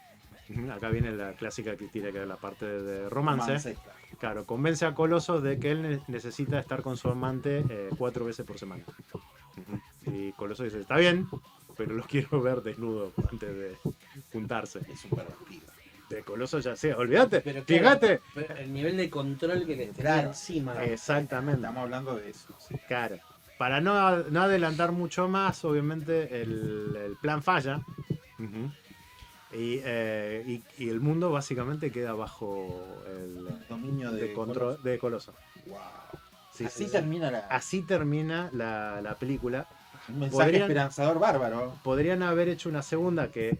Acá viene la clásica que tiene que ver la parte de romance. Claro, convence a Coloso de que él necesita estar con su amante 4 veces por semana. Y Coloso dice, está bien, pero los quiero ver desnudos antes de juntarse.
Es un vampiro.
De Coloso ya sea, olvídate,
Pero
fíjate.
pero el nivel de control que le tenía
Claro.
encima.
Exactamente,
Estamos hablando de eso. Sí.
claro. para no adelantar mucho más, obviamente el plan falla. Ujú. Y el mundo básicamente queda bajo el
Dominio
de
de
control
Coloso.
de Coloso.
Wow.
Sí,
Así
sí.
termina
Así termina la película.
un mensaje
podrían-
esperanzador bárbaro.
Podrían haber hecho una segunda
Claro,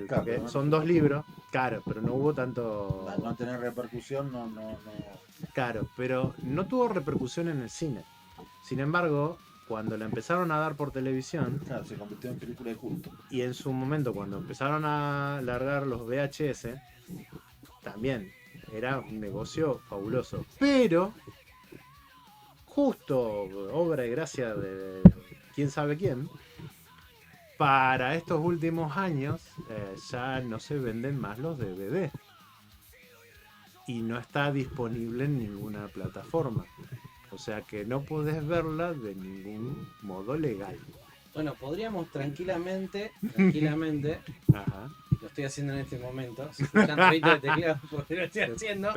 porque
pero no
son
tuvo
2 libros, claro, pero no hubo tanto.
Al no tener repercusión, no.
Claro, pero no tuvo repercusión en el cine. Sin embargo, cuando la empezaron a dar por televisión,
Claro, se convirtió en película de culto.
y en su momento cuando empezaron a largar los VHS, también era un negocio fabuloso. Pero, justo obra y gracia de quién sabe quién, para estos últimos años ya no se venden más los DVD. Y no está disponible en ninguna plataforma. O sea que no podés verla de ningún modo legal.
Bueno, podríamos tranquilamente,
Ajá.
lo estoy haciendo en este momento, si escuchan ruido de teclado porque lo estoy haciendo,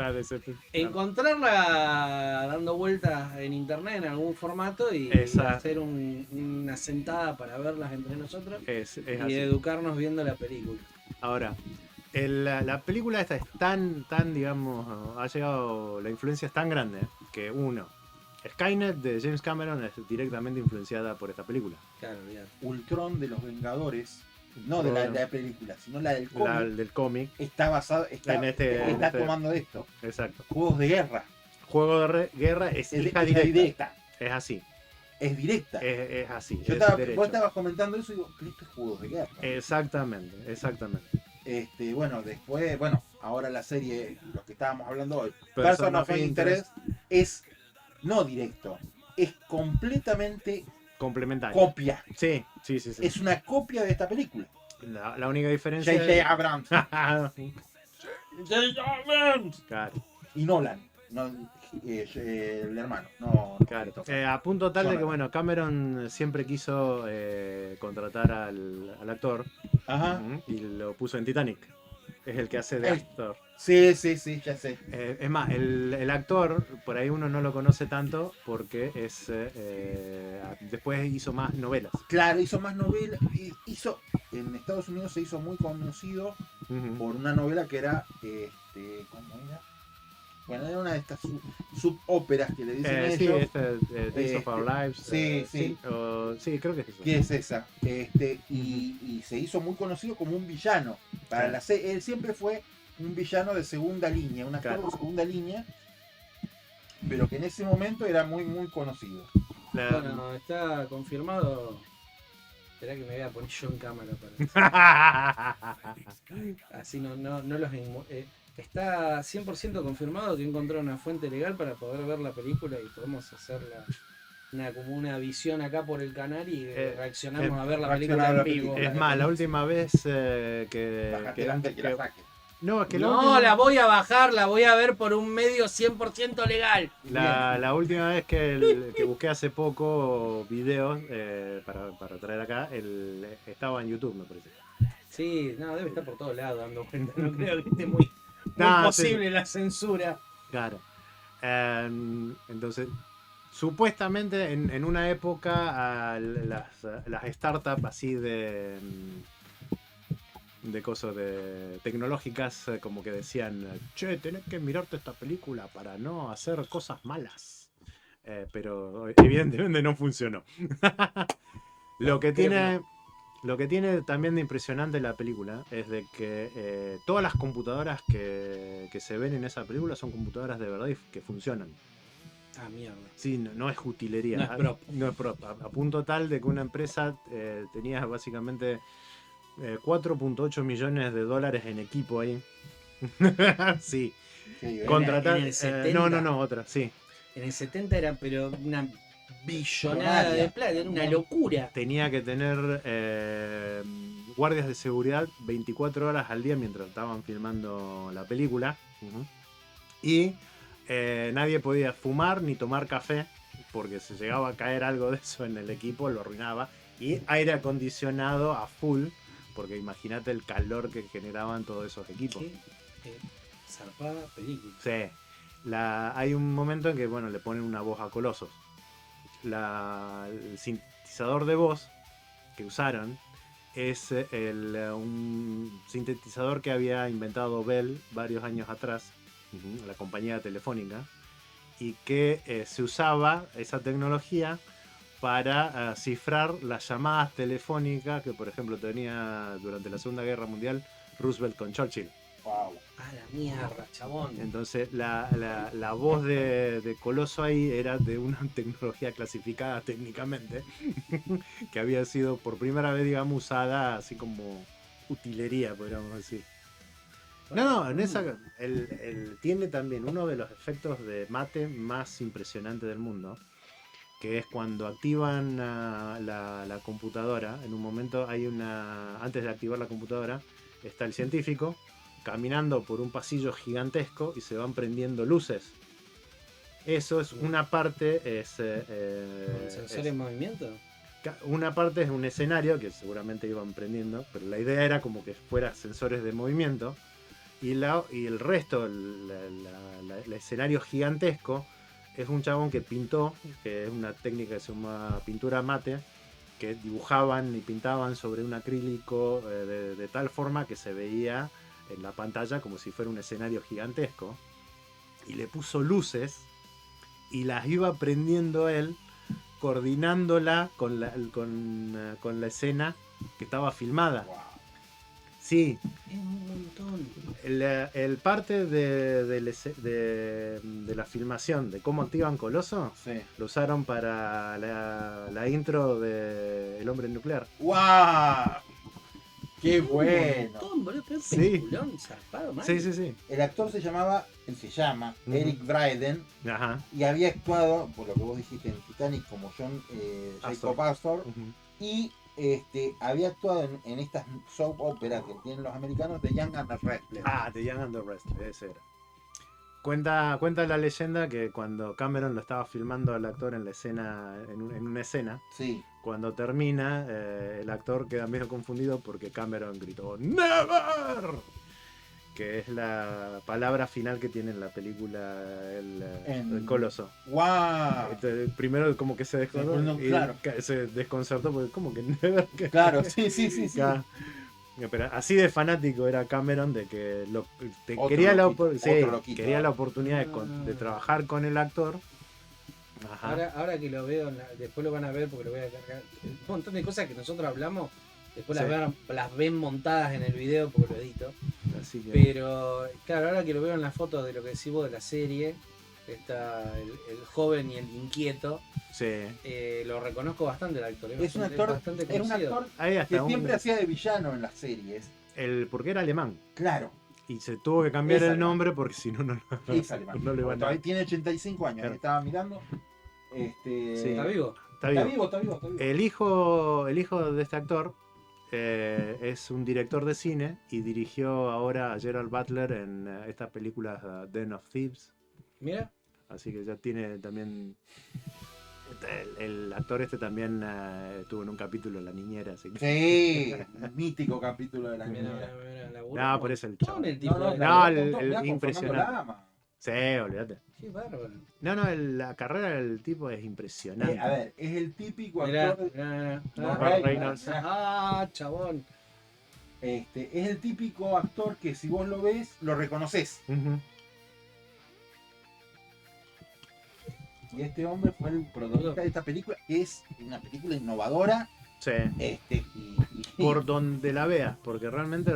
encontrarla dando vueltas en internet en algún formato y hacer una sentada para verlas entre nosotros
Es
y
así.
educarnos viendo la película.
Ahora, la película esta es tan, digamos, ha llegado, la influencia es tan grande que uno, Skynet de James Cameron es directamente influenciada por esta película.
Claro, bien.
Ultron de los Vengadores, no de la película, sino la del cómic,
La del cómic,
está basado, está tomando de esto.
exacto.
Juegos de guerra.
Juego de guerra es hija directa. Es así.
Es directa.
Es así.
Vos estabas comentando eso y digo, pero esto es juegos de guerra.
Exactamente.
Después, ahora la serie, lo que estábamos hablando hoy,
Person
of Interest, es no directo, es completamente
complementario.
copia.
Sí.
Es una copia de esta película.
La única diferencia
J.J. Abrams
Claro.
y Nolan, el hermano. No,
Claro. A punto tal de que,
Jonathan.
bueno, Cameron siempre quiso contratar al actor.
Ajá.
Y lo puso en Titanic. Es el que hace de actor.
Sí, ya sé.
Es más, el actor, por ahí uno no lo conoce tanto porque después hizo más novelas.
Claro, hizo más novelas. En Estados Unidos se hizo muy conocido por una novela que era, ¿cómo era? Bueno, era una de estas subóperas que le dicen ellos.
Days of Our Lives.
Sí.
Sí, creo que es eso.
¿Qué es esa? Y se hizo muy conocido como un villano. Él siempre fue un villano de segunda línea, un actor de segunda línea, pero que en ese momento era muy, muy conocido.
Bueno, está confirmado. Esperá que me voy a poner yo en cámara para así no los está 100% confirmado que encontró una fuente legal para poder ver la película y podemos hacer como una visión acá por el canal y reaccionamos a ver la película en vivo.
Es más, la última vez
Bájate antes que la saque.
No, es que
la voy a bajar, la voy a ver por un medio 100% legal.
La última vez que busqué hace poco videos para traer acá, estaba en YouTube, me parece.
Sí, debe estar por todos lados dando cuenta. No creo que esté muy posible la censura.
Claro. Entonces, supuestamente en una época las startups así de cosas tecnológicas como que decían, che, tenés que mirarte esta película para no hacer cosas malas. Pero evidentemente no funcionó. Lo que tiene también de impresionante la película es de que todas las computadoras que se ven en esa película son computadoras de verdad y que funcionan.
Ah, mierda.
Sí, no es utilería.
No es prop.
No es prop. A punto tal de que una empresa tenía básicamente 4.8 millones de dólares en equipo ahí. Sí. Contratar.
En el 70.
No, otra, sí.
En el 70 era pero una billonada de plata, era una locura.
Tenía que tener guardias de seguridad 24 horas al día mientras estaban filmando la película. Y nadie podía fumar ni tomar café porque se llegaba a caer algo de eso en el equipo, lo arruinaba. Y aire acondicionado a full, porque imagínate el calor que generaban todos esos equipos.
Qué zarpada película.
Sí. Hay un momento en que le ponen una voz a Colosos. el sintetizador de voz que usaron es un sintetizador que había inventado Bell varios años atrás, la compañía telefónica, y que se usaba esa tecnología para cifrar las llamadas telefónicas que, por ejemplo, tenía durante la Segunda Guerra Mundial Roosevelt con Churchill.
Wow.
A la mierda, chabón.
Entonces la voz de Coloso ahí era de una tecnología clasificada técnicamente, que había sido por primera vez, digamos, usada así como utilería, podríamos decir. No, en esa tiene también uno de los efectos de mate más impresionantes del mundo, que es cuando activan la computadora. En un momento antes de activar la computadora, está el científico caminando por un pasillo gigantesco y se van prendiendo luces. Eso es una parte,
¿Sensor en movimiento?
una parte es un escenario que seguramente iban prendiendo, pero la idea era como que fuera sensores de movimiento, y el resto, el escenario gigantesco, es un chabón que pintó, que es una técnica que se llama pintura mate, que dibujaban y pintaban sobre un acrílico de tal forma que se veía en la pantalla como si fuera un escenario gigantesco, y le puso luces y las iba prendiendo él, coordinándola con la escena que estaba filmada.
Wow.
Sí,
Es un montón.
el parte de la filmación de cómo activan Coloso
Sí.
lo usaron para la intro de El Hombre Nuclear.
¡Wow! ¡Qué
Un
bueno!
montón, boludo, pero un
Sí.
peliculón zarpado, man.
Sí, sí, sí.
El actor se llama
Ujú.
Eric Braeden
Ajá.
y había actuado, por lo que vos dijiste, en Titanic como John Jacob Astor,
Ujú.
y había actuado en estas soap operas que tienen los americanos de Young and the Restless.
Ah, The Young and the Restless, ese era. Cuenta la leyenda que cuando Cameron lo estaba filmando al actor en la escena, en una escena,
Sí.
cuando termina, el actor queda medio confundido porque Cameron gritó ¡Never! Que es la palabra final que tiene en la película el Coloso.
¡Wow!
Entonces, primero como que se desconcertó,
No, claro.
se desconcertó porque como que Never.
Claro, sí.
Ya. Pero así de fanático era Cameron de que
Otro
quería,
loquito,
sí,
otro loquito.
quería la oportunidad de trabajar con el actor. Ajá.
Ahora que lo veo, después lo van a ver porque lo voy a cargar. Un montón de cosas que nosotros hablamos, después
Sí.
las ven montadas en el video porque lo edito.
Así que,
Pero, claro, ahora que lo veo en la foto de lo que decís vos de la serie, está el joven y el inquieto,
sí.
lo reconozco bastante el actor.
Es un actor,
bastante
era un
conocido.
actor
Ahí
que
hasta
siempre hacía de villano en las series.
porque era alemán.
Claro,
Y se tuvo que cambiar
Es
el
alemán.
nombre porque si no,
es alemán.
no le van a...
Todavía tiene 85 años,
Claro.
estaba mirando.
Sí.
¿Está vivo?
Está
Está
vivo.
vivo.
El hijo de este actor es un director de cine y dirigió ahora a Gerald Butler en esta película Den of Thieves.
Mira,
Así que ya tiene también... El actor este también estuvo en un capítulo en La Niñera. Así que...
Sí, mítico capítulo de la
mira,
niñera.
No,
laburo
por
un
eso el
montón
chaval.
el tipo.
No,
de-
No,
mirá con Fernando
impresionante.
Lama.
Sí, olvídate.
Qué bárbaro.
No, la carrera del tipo es impresionante.
A ver, es el típico
Mirá,
actor.
mirá.
No,
Reynolds.
Ah, chabón.
Es el típico actor que si vos lo ves, lo reconoces.
Ujú.
Y este hombre fue el protagonista de esta película, que es una película innovadora.
Sí.
Y
Por donde la veas, porque realmente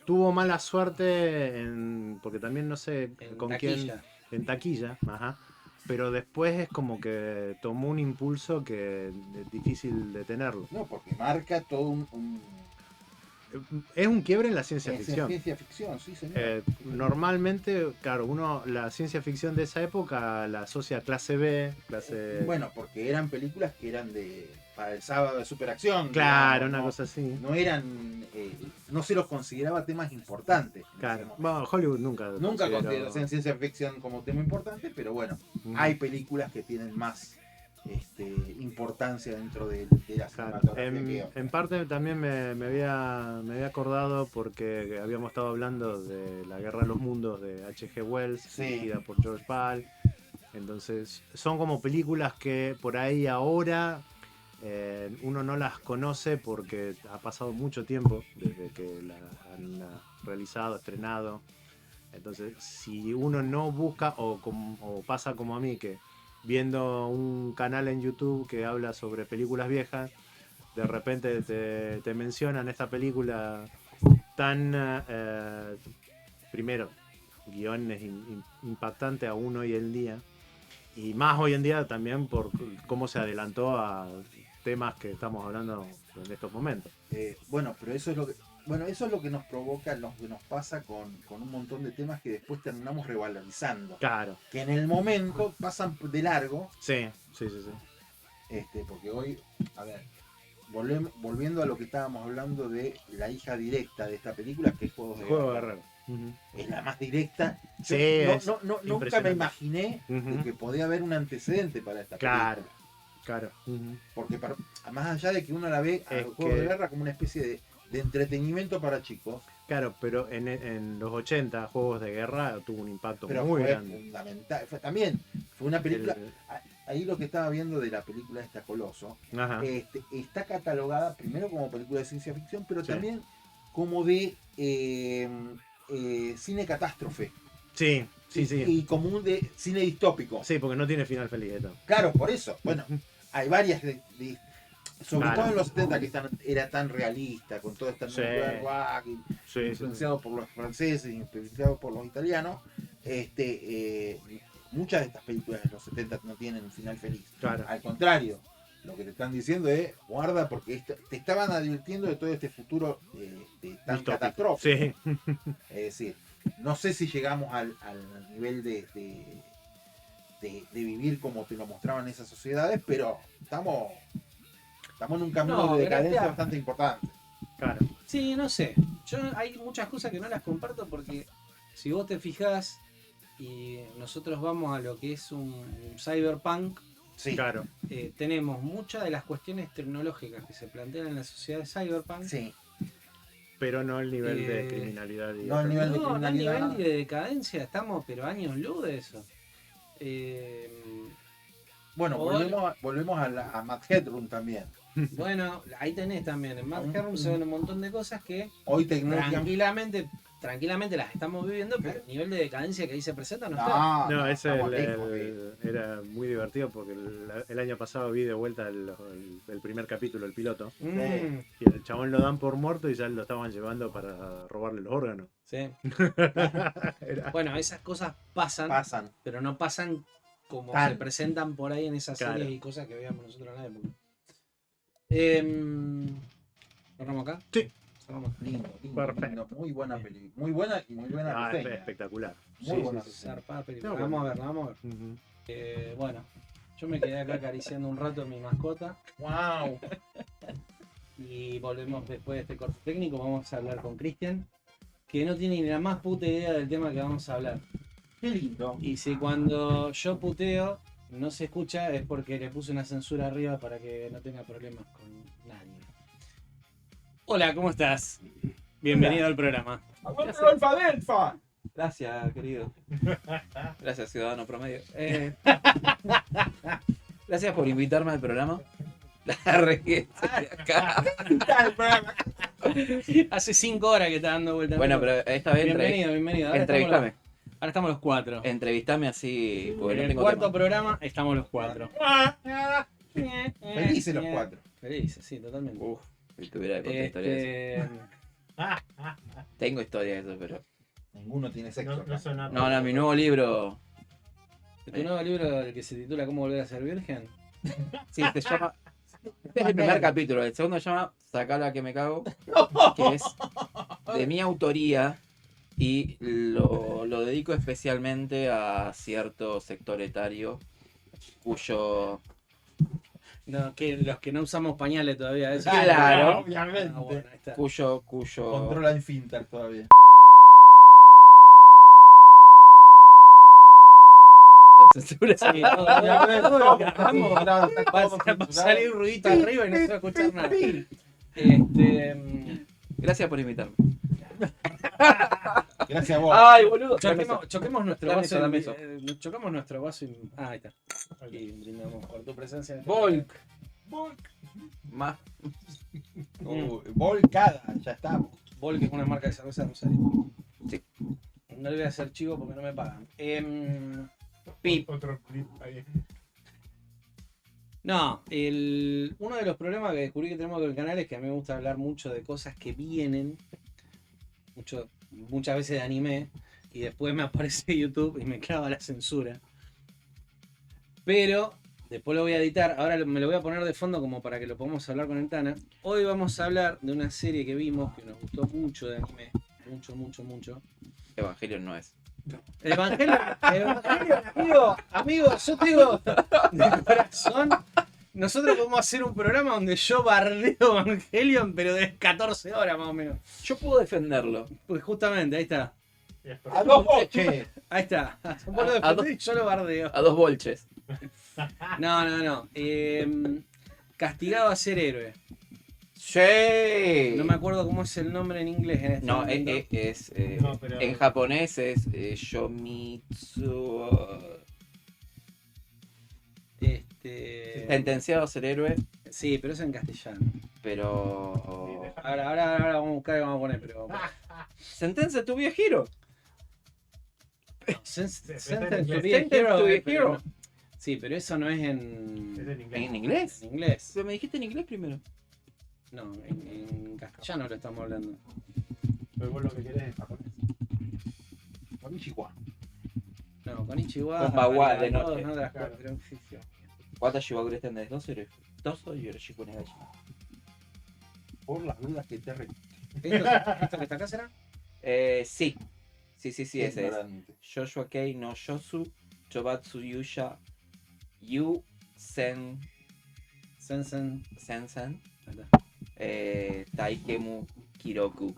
tuvo mala suerte porque también no sé
En
con
taquilla.
quién en taquilla, ajá, pero después es como que tomó un impulso que es difícil detenerlo.
no, porque marca todo
Es un quiebre en la ciencia
es
ficción.
ciencia ficción, sí, señor.
Normalmente, claro, la ciencia ficción de esa época la asocia a clase B, clase...
Bueno, porque eran películas que eran para el sábado de superacción.
claro,
digamos,
una
¿no?
cosa así.
No eran, no se los consideraba temas importantes.
Claro. Bueno, Hollywood nunca
Consideró ciencia ficción como tema importante, pero bueno,
Ujú.
hay películas que tienen más importancia dentro de la
Claro.
cinematografía.
En parte también me había acordado porque habíamos estado hablando de La Guerra de los Mundos de H.G. Wells,
Sí.
dirigida por George Pal. Entonces, son como películas que por ahí ahora uno no las conoce porque ha pasado mucho tiempo desde que la han realizado, estrenado. Entonces, si uno no busca o pasa como a mí, que viendo un canal en YouTube que habla sobre películas viejas, de repente te mencionan esta película tan, primero, guiones impactantes aún hoy en día, y más hoy en día también por cómo se adelantó a temas que estamos hablando en estos momentos.
Bueno, pero eso es lo que... Bueno, eso es lo que nos provoca, lo que nos pasa con un montón de temas que después terminamos revalorizando.
Claro.
Que en el momento pasan de largo.
Sí.
Porque hoy, a ver, volviendo a lo que estábamos hablando de la hija directa de esta película, que es Juegos de
Juego de
Guerra.
Guerrero. Uh-huh.
Es la más directa.
Sí,
Nunca me imaginé de que podía haber un antecedente para esta película.
Claro. Uh-huh.
Porque más allá de que uno la ve a Juegos de Guerra como una especie de entretenimiento para chicos.
Claro, pero en los 80 Juegos de Guerra tuvo un impacto
pero
muy
fue
grande.
Fundamental. Fue una película. Ahí lo que estaba viendo de la película esta Coloso, está catalogada primero como película de ciencia ficción, pero también como de cine catástrofe.
Sí.
Y como un de cine distópico.
Sí, porque no tiene final feliz esto.
Claro, por eso. Bueno, hay varias sobre todo en los 70 que era tan realista, con todo este nuclear rock, influenciado por los franceses, influenciado por los italianos. Muchas de estas películas de los 70 no tienen un final feliz. Claro. Al contrario, lo que te están diciendo es guarda porque te estaban advirtiendo de todo este futuro tan catastrófico. Sí. Es decir, no sé si llegamos al nivel de vivir como te lo mostraban esas sociedades, pero estamos en un camino de decadencia bastante importante.
Claro. Sí, no sé. Hay muchas cosas que no las comparto porque si vos te fijás y nosotros vamos a lo que es un cyberpunk,
sí, claro.
Tenemos muchas de las cuestiones tecnológicas que se plantean en la sociedad de cyberpunk.
Sí.
Pero no el nivel de criminalidad.
No el nivel de decadencia, estamos pero años luz de eso.
Bueno, volvemos a Matt Headroom también.
Bueno, ahí tenés también. En Matt Headroom se ven un montón de cosas que
hoy
tranquilamente las estamos viviendo, pero el nivel de decadencia que ahí se presenta no está.
No, ese era muy divertido porque el año pasado vi de vuelta el primer capítulo, el piloto. Y el chabón lo dan por muerto y ya lo estaban llevando para robarle los órganos.
Sí. Bueno, esas cosas pasan, pero no pasan como se presentan por ahí en esas series y cosas que veíamos nosotros en la época. ¿Cerramos acá?
Sí.
Cerramos. Lindo. Perfecto. Muy buena película. Muy buena reseña.
Espectacular.
Muy buena
película. Vamos a ver. Uh-huh. Bueno, yo me quedé acá acariciando un rato a mi mascota.
¡Wow!
Y volvemos después de este corte técnico. Vamos a hablar con Cristian, que no tiene ni la más puta idea del tema que vamos a hablar.
¡Qué lindo!
Y si cuando yo puteo no se escucha es porque le puse una censura arriba para que no tenga problemas con nadie. Hola, ¿cómo estás? Bienvenido al programa.
¡Aguante la alfadelfa!
Gracias, querido. Gracias, ciudadano promedio. Gracias por invitarme al programa. La regué acá.
Hace 5 horas que está dando vueltas.
Bueno, pero esta vez
bienvenido.
Entrevistame.
Ahora estamos los 4.
Entrevistame así.
En el cuarto programa estamos los 4.
Felices los 4.
Felices, sí, totalmente.
Uf, si tuviera que contar historias de eso. Tengo historias de eso, pero.
Ninguno tiene sexo.
No, mi nuevo libro.
¿Tu nuevo libro, el que se titula ¿Cómo volver a ser virgen?
Sí, se llama. Este es el primer capítulo. El segundo se llama Sacala que me cago. Que es de mi autoría. Y lo dedico especialmente a cierto sector etario cuyo...
No, que los que no usamos pañales todavía. Eso.
Claro,
obviamente.
Bueno,
cuyo...
Controla en finter todavía.
Censura. Sí, todo lo que hagamos va a salir un ruidito arriba y no se va a escuchar nada.
Gracias por invitarme.
Gracias a vos.
Ay, boludo.
Choquemos nuestro
Dame
vaso.
eso, dame eso.
Chocamos nuestro vaso y. Ah, ahí está. Y brindamos por tu presencia. en este
Volk.
Volk.
Más.
Volcada, ya está.
Volk es una marca de cerveza de Rosario.
Sí.
No le voy a hacer chivo porque no me pagan.
Pip.
Otro clip ahí.
No, uno de los problemas que descubrí que tenemos con el canal es que a mí me gusta hablar mucho de cosas que vienen, muchas veces de anime, y después me aparece YouTube y me clava la censura. Pero después lo voy a editar, ahora me lo voy a poner de fondo como para que lo podamos hablar con el Tana. Hoy vamos a hablar de una serie que vimos que nos gustó mucho de anime, mucho.
Evangelion no es.
El Evangelio, amigo, yo te digo de corazón, nosotros podemos hacer un programa donde yo bardeo Evangelion, pero de 14 horas más o menos.
Yo puedo defenderlo.
Pues justamente, ahí está.
A dos boches.
Ahí está. Vos lo defendés y yo lo bardeo.
A 2 bolches.
No. Castigado a ser héroe.
Sí.
No me acuerdo cómo es el nombre en inglés en este
No,
momento.
No, pero-
en japonés es Yomitsu. Sentenciado a ser héroe,
Sí, pero es en castellano.
pero.
Ahora vamos a buscar y vamos a poner, pero.
Sentencia to be a hero.
Sentence to be a
Sentence
hero,
to be a
pero
hero.
no. Sí, pero eso no es
Es
en
en inglés.
¿En inglés?
inglés.
Pero me dijiste en inglés primero.
No, en castellano lo estamos hablando.
Pero vos lo que querés es japonés.
Konnichiwa.
No, con Ichiwa.
Konbanwa, de
todos,
noche.
¿no? De las
Claro.
cosas, pero sí.
Watashi wa ureten de 2 y Yoroshiku Negashi.
Por las dudas que te re...
¿Esto que está acá será?
Sí. Sí, ese es.
Ignorante.
Joshua Kei no Shosu, Chobatsu Yusha, Yu Sen
Sensen.
Sensen,
Ahí está.
Taikemu Kiroku.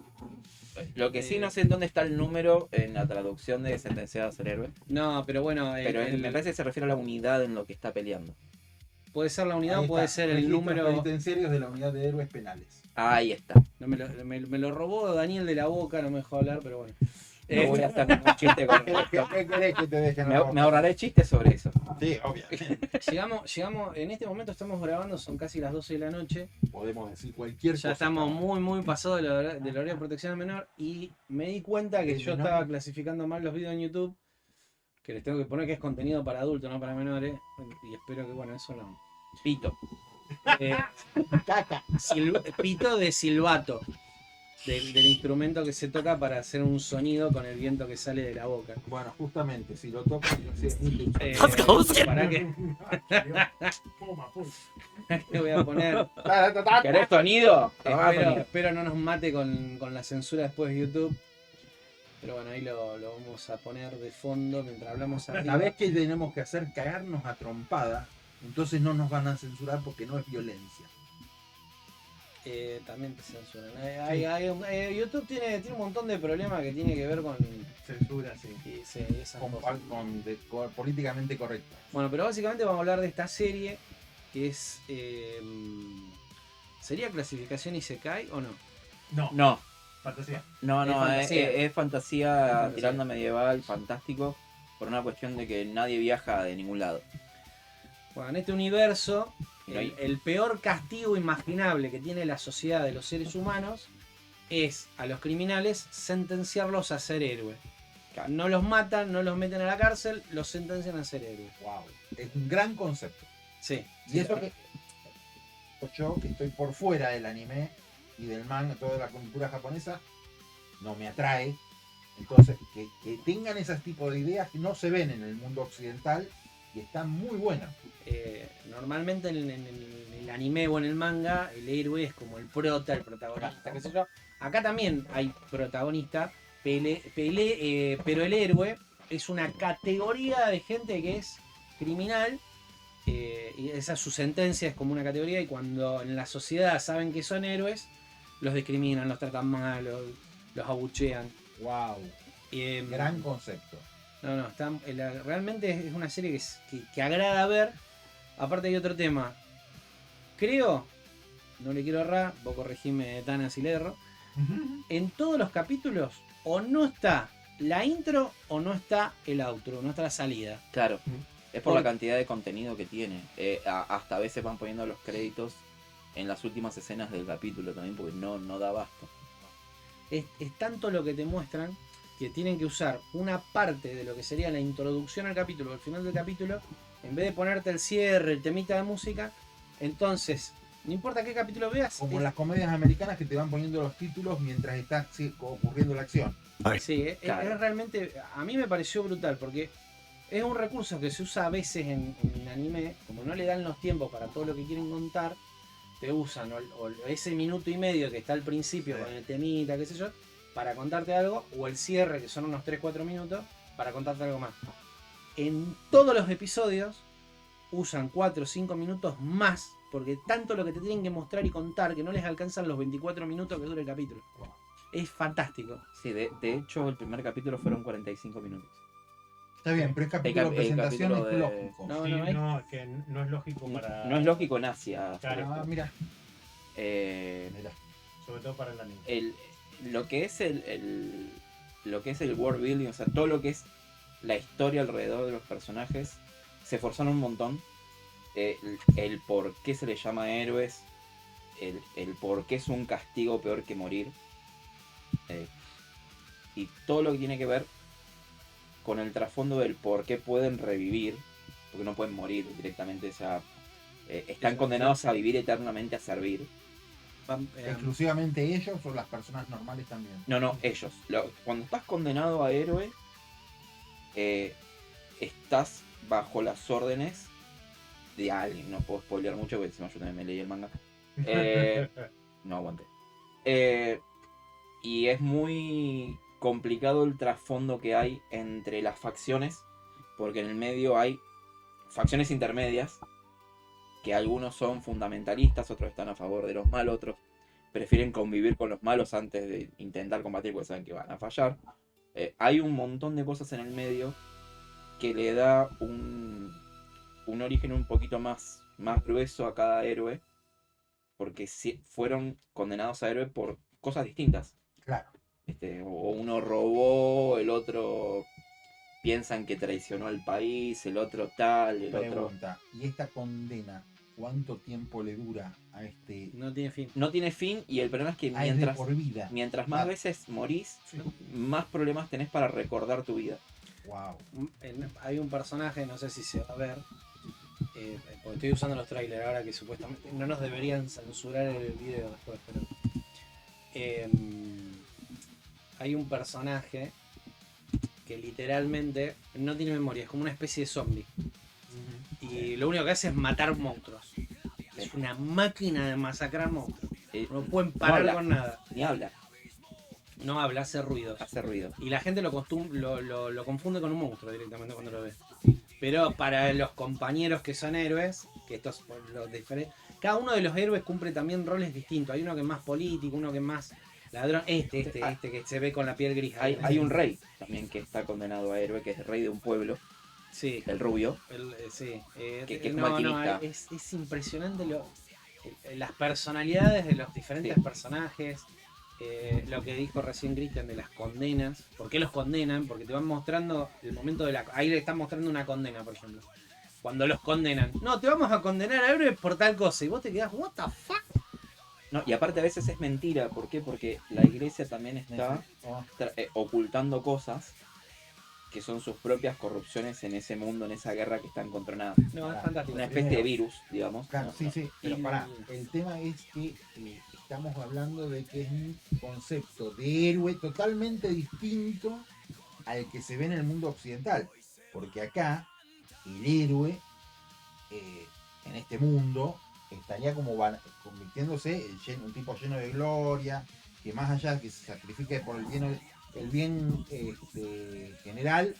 Lo que sí no sé en dónde está el número en la traducción de Sentenciado a ser héroe,
No, pero bueno,
pero me parece que se refiere a la unidad en lo que está peleando.
puede ser la unidad
Ahí
o puede
está,
ser el
registros
número.
penitenciarios de la unidad de héroes penales.
Ahí está.
No, me lo robó Daniel de la boca, no me dejó hablar, pero bueno.
No voy a hacer ningún chiste con esto.
¿Qué querés que te dejen?
Me ahorraré chistes sobre eso.
Sí, obviamente.
Llegamos, en este momento estamos grabando, son casi las 12 de la noche.
Podemos decir cualquier cosa.
Ya estamos muy pasados del horario de protección al menor y me di cuenta que
¿El
yo
menor?
estaba clasificando mal los videos en YouTube, que les tengo que poner que es contenido para adultos, no para menores, y espero que, bueno, eso no.
Pito.
Caca.
Pito de silbato, del instrumento que se toca para hacer un sonido con el viento que sale de la boca.
Bueno, justamente, si lo toco, yo sé, es mi
Para que
Puma, pum.
te voy a poner.
¿Querés sonido?
Espero no nos mate con la censura después de YouTube. Pero bueno, ahí lo vamos a poner de fondo mientras hablamos arriba.
¿Sabés qué tenemos que hacer? Cagarnos a trompada. Entonces no nos van a censurar porque no es violencia.
También te censuran. YouTube tiene un montón de problemas que tiene que ver con
Censura, sí.
esas cosas.
Políticamente correcto.
Bueno, pero básicamente vamos a hablar de esta serie que es... ¿Sería clasificación Isekai o no?
No,
No,
fantasía.
no,
Es
es
fantasía.
es fantasía tirando medieval, fantástico, por una cuestión de que nadie viaja de ningún lado.
Bueno, en este universo,
Y no hay-
el peor castigo imaginable que tiene la sociedad de los seres humanos es a los criminales sentenciarlos a ser héroes. No los matan, no los meten a la cárcel, los sentencian a ser héroes.
Wow. Es un gran concepto.
Sí.
Y eso que yo, que estoy por fuera del anime y del manga, toda la cultura japonesa, no me atrae. Entonces, que tengan ese tipo de ideas que no se ven en el mundo occidental y están muy buenas.
Normalmente en el anime o en el manga, el héroe es como el protagonista, qué sé yo. Acá también hay protagonista, pero el héroe es una categoría de gente que es criminal. Y esa su sentencia es como una categoría, y cuando en la sociedad saben que son héroes, los discriminan, los tratan mal, los abuchean.
Wow. Gran concepto.
No, realmente es una serie que agrada ver. Aparte hay otro tema. Creo, no le quiero errar, vos corregime Tana si le erro, en todos los capítulos o no está la intro o no está el outro, no está la salida.
Claro, es por la cantidad de contenido que tiene. Hasta a veces van poniendo los créditos en las últimas escenas del capítulo también, porque no da abasto.
Es tanto lo que te muestran que tienen que usar una parte de lo que sería la introducción al capítulo, el final del capítulo, en vez de ponerte el cierre, el temita de música. Entonces, no importa qué capítulo veas.
Como las comedias americanas que te van poniendo los títulos mientras está ocurriendo la acción.
Sí,
Claro.
es realmente, a mí me pareció brutal porque es un recurso que se usa a veces en anime, como no le dan los tiempos para todo lo que quieren contar, te usan o ese minuto y medio que está al principio
Sí.
con el temita, qué sé yo, para contarte algo, o el cierre que son unos 3-4 minutos para contarte algo más. En todos los episodios usan 4 o 5 minutos más, porque tanto lo que te tienen que mostrar y contar que no les alcanzan los 24 minutos que dura el capítulo. Es fantástico.
Sí, de hecho el primer capítulo fueron 45 minutos.
Está bien, pero es capítulo de
el
presentación,
capítulo
es
de-
lógico.
No,
Sí,
no, hay-
no, es que no es lógico para.
No es lógico en Asia.
Claro.
Ah, mira,
Eh,
Sobre todo para el anime.
lo que es lo que es el world building, o sea, todo lo que es la historia alrededor de los personajes, se esforzaron un montón. El por qué se les llama héroes, el por qué es un castigo peor que morir, y todo lo que tiene que ver con el trasfondo del por qué pueden revivir, porque no pueden morir directamente, o sea, están condenados a vivir eternamente, a servir.
exclusivamente ellos o las personas normales también.
No, ellos. Cuando estás condenado a héroe, estás bajo las órdenes de alguien. No puedo spoilear mucho porque encima yo también me leí el manga. No aguanté. Y es muy complicado el trasfondo que hay entre las facciones, porque en el medio hay facciones intermedias, que algunos son fundamentalistas, otros están a favor de los malos, otros prefieren convivir con los malos antes de intentar combatir porque saben que van a fallar. Hay un montón de cosas en el medio que le da un origen un poquito más grueso a cada héroe, porque fueron condenados a héroe por cosas distintas.
Claro.
O uno robó, el otro piensan que traicionó al país, el otro tal, el otro...
Pregunta, ¿y esta condena cuánto tiempo le dura a este?
No tiene fin.
No tiene fin, y el problema es que
Ah, es de
mientras,
por vida.
mientras más
Ah.
veces morís,
Sí.
más problemas tenés para recordar tu vida.
Wow.
Hay un personaje, no sé si se va a ver, porque estoy usando los trailers ahora que supuestamente no nos deberían censurar el video después, pero hay un personaje que literalmente no tiene memoria, es como una especie de zombie. Y lo único que hace es matar monstruos. Es una máquina de masacrar monstruos. No pueden parar
habla.
con nada.
Ni habla,
No habla, hace ruidos.
hace ruido.
Y la gente lo confunde con un monstruo directamente cuando lo ve. Pero para los compañeros que son héroes, que estos los diferentes, cada uno de los héroes cumple también roles distintos. Hay uno que es más político, uno que es más ladrón. Este que se ve con la piel gris.
Hay un rey también que está condenado a héroe, que es el rey de un pueblo,
Sí,
el rubio.
sí.
Que es como alquimista.
Es impresionante las personalidades de los diferentes
Sí.
personajes. Lo que dijo recién Cristian de las condenas. ¿Por qué los condenan? Porque te van mostrando el momento de la... Ahí le están mostrando una condena, por ejemplo. Cuando los condenan. No, te vamos a condenar a héroes por tal cosa. Y vos te quedás, what the fuck?
No, y aparte a veces es mentira. ¿Por qué? Porque la iglesia también está
Oh,
ocultando cosas que son sus propias corrupciones en ese mundo, en esa guerra que están contra nada.
No, es fantástico.
Una especie de virus, digamos.
claro,
No,
sí,
no.
sí. Pero
Y-
pará, el tema es que estamos hablando de que es un concepto de héroe totalmente distinto al que se ve en el mundo occidental. Porque acá el héroe en este mundo estaría como convirtiéndose un tipo lleno de gloria, que más allá de que se sacrifique por el bien general,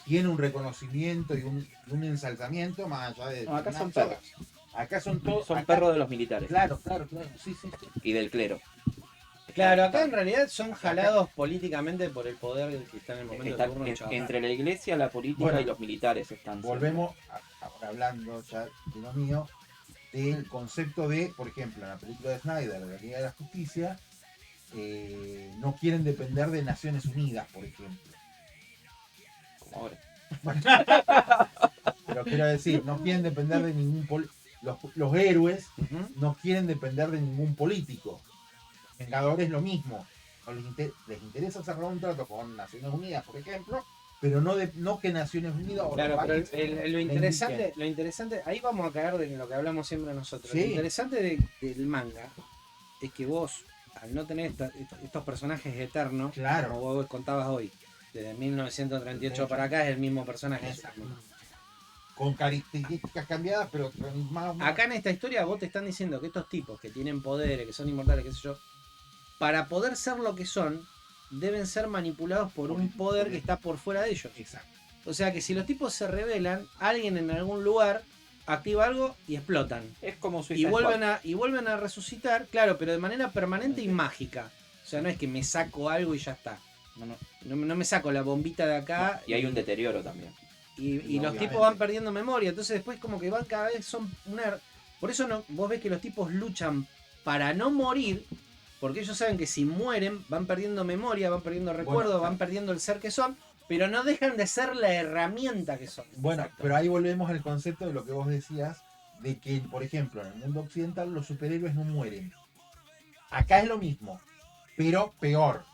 tiene un reconocimiento y un ensalzamiento más allá de...
No, acá son
determinadas
perros.
cosas. Acá son todos...
Son
acá-
perros de los militares
Claro, sí, sí, sí.
y del clero.
Claro, acá en realidad son jalados políticamente por el poder que está en el momento
Están
de turno. chaval.
entre la iglesia, la política
Bueno,
y los militares están.
Volvemos, ahora hablando ya de lo mío, del concepto de, por ejemplo, en la película de Snyder, de la Liga de la Justicia, no quieren depender de Naciones Unidas, por ejemplo.
Como ahora.
Pero quiero decir, no quieren depender de ningún los héroes
Ujú.
no quieren depender de ningún político. Los Vengadores lo mismo. No les interesa cerrar un trato con Naciones Unidas, por ejemplo, pero no que Naciones Unidas o
Claro,
los
pero
países
lo
le
interesante, ahí vamos a caer de lo que hablamos siempre nosotros.
Sí.
Lo interesante del manga es que vos, al no tener estos personajes eternos,
Claro.
como vos contabas hoy, desde 1938 para acá es el mismo personaje.
Exacto. Con características cambiadas, pero más.
Acá en esta historia vos te están diciendo que estos tipos que tienen poderes, que son inmortales, qué sé yo, para poder ser lo que son, deben ser manipulados por un poder que está por fuera de ellos.
Exacto.
O sea que si los tipos se rebelan, alguien en algún lugar activa algo y explotan.
Es como
Y
Suicide
vuelven a resucitar, claro, pero de manera permanente y mágica. O sea, no es que me saco algo y ya está.
Squad. No,
No me saco la bombita de acá.
y hay un deterioro también.
Y los
Obviamente.
tipos van perdiendo memoria. Entonces después como que van cada vez son una... Por eso no, vos ves que los tipos luchan para no morir. Porque ellos saben que si mueren van perdiendo memoria, van perdiendo recuerdos, van perdiendo el ser que son. Pero no dejan de ser la herramienta que son.
Bueno,
Exacto.
pero ahí volvemos al concepto de lo que vos decías, de que, por ejemplo, en el mundo occidental los superhéroes no mueren. Acá es lo mismo, pero peor.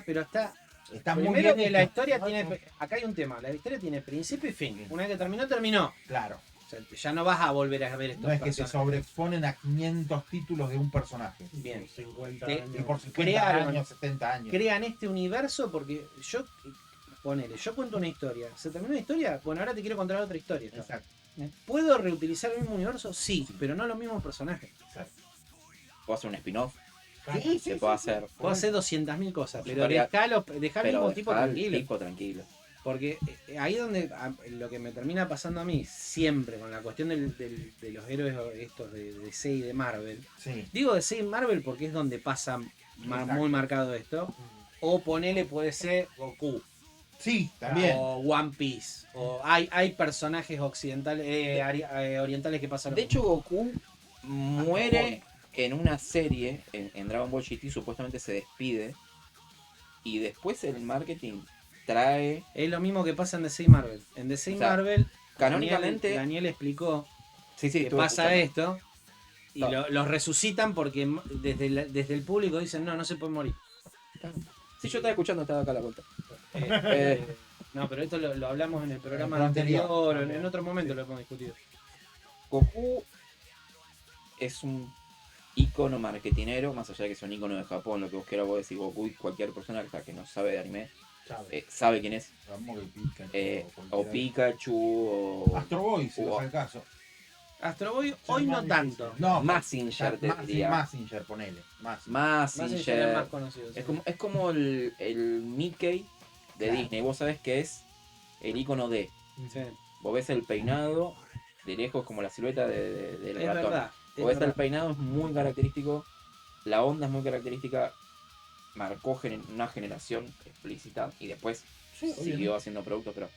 Pero está...
Está muy
Primero
bien
que la
hecho.
historia tiene... Acá hay un tema. La historia tiene principio y fin. Una vez que terminó, terminó.
Claro.
O sea, ya no vas a volver a ver estos
No es que se
personajes.
sobreexponen a 500 títulos de un personaje.
Bien.
50
Te-
años.
Y por 50
Crearon-
años, 70 años.
Crean este universo porque yo cuento una historia. ¿Se terminó una historia? Bueno, ahora te quiero contar otra historia.
Exacto.
¿Puedo reutilizar el mismo universo? Sí, pero no los mismos personajes.
Exacto.
Puedo hacer un spin-off,
Sí,
se puede hacer.
Puedo hacer 200.000 cosas, pero
Historia-
dejá al
Pero
mismo tipo
dejar al
tranquilo.
tipo tranquilo.
Porque ahí es donde lo que me termina pasando a mí siempre con la cuestión de los héroes estos de DC y de Marvel.
Sí.
Digo DC y Marvel porque es donde pasa
Exacto.
muy marcado esto. O ponele puede ser Goku.
Sí, también.
O One Piece. O hay personajes occidentales, orientales que pasan. lo
De
mismo.
hecho, Goku muere en una serie, en Dragon Ball GT, supuestamente se despide. Y después el marketing trae.
Es lo mismo que pasa en DC y Marvel. En DC y
O sea,
Marvel,
Canónicamente.
Daniel explicó
Sí, sí,
que
estuve
pasa
escuchando.
esto y
Claro.
los resucitan porque desde el público dicen no se puede morir.
Sí, yo estaba escuchando, estaba acá a la vuelta.
No, pero esto lo hablamos en el programa
En el anterior.
anterior, en otro momento lo hemos discutido.
Goku es un ícono marketinero, más allá de que es un ícono de Japón, lo que vos quieras vos decir Goku, y cualquier persona que no sabe de anime sabe quién es.
Vamos que Pikachu,
O
cualquiera.
Pikachu, o
Astro Boy, si
o-
es el caso.
Astro Boy hoy no
más
tanto.
No,
Mazinger, te diría.
Mazinger, ponele. Mazinger.
Más es
Mazinger.
más conocido. sí.
Es como el Mickey de
Claro.
Disney. Vos sabés que es el icono de.
Sí.
Vos ves el peinado, de lejos como la silueta del
Es
ratón.
verdad. es
Vos ves el
verdad.
peinado, es muy característico. La onda es muy característica. Marcó una generación explícita y después siguió haciendo productos, pero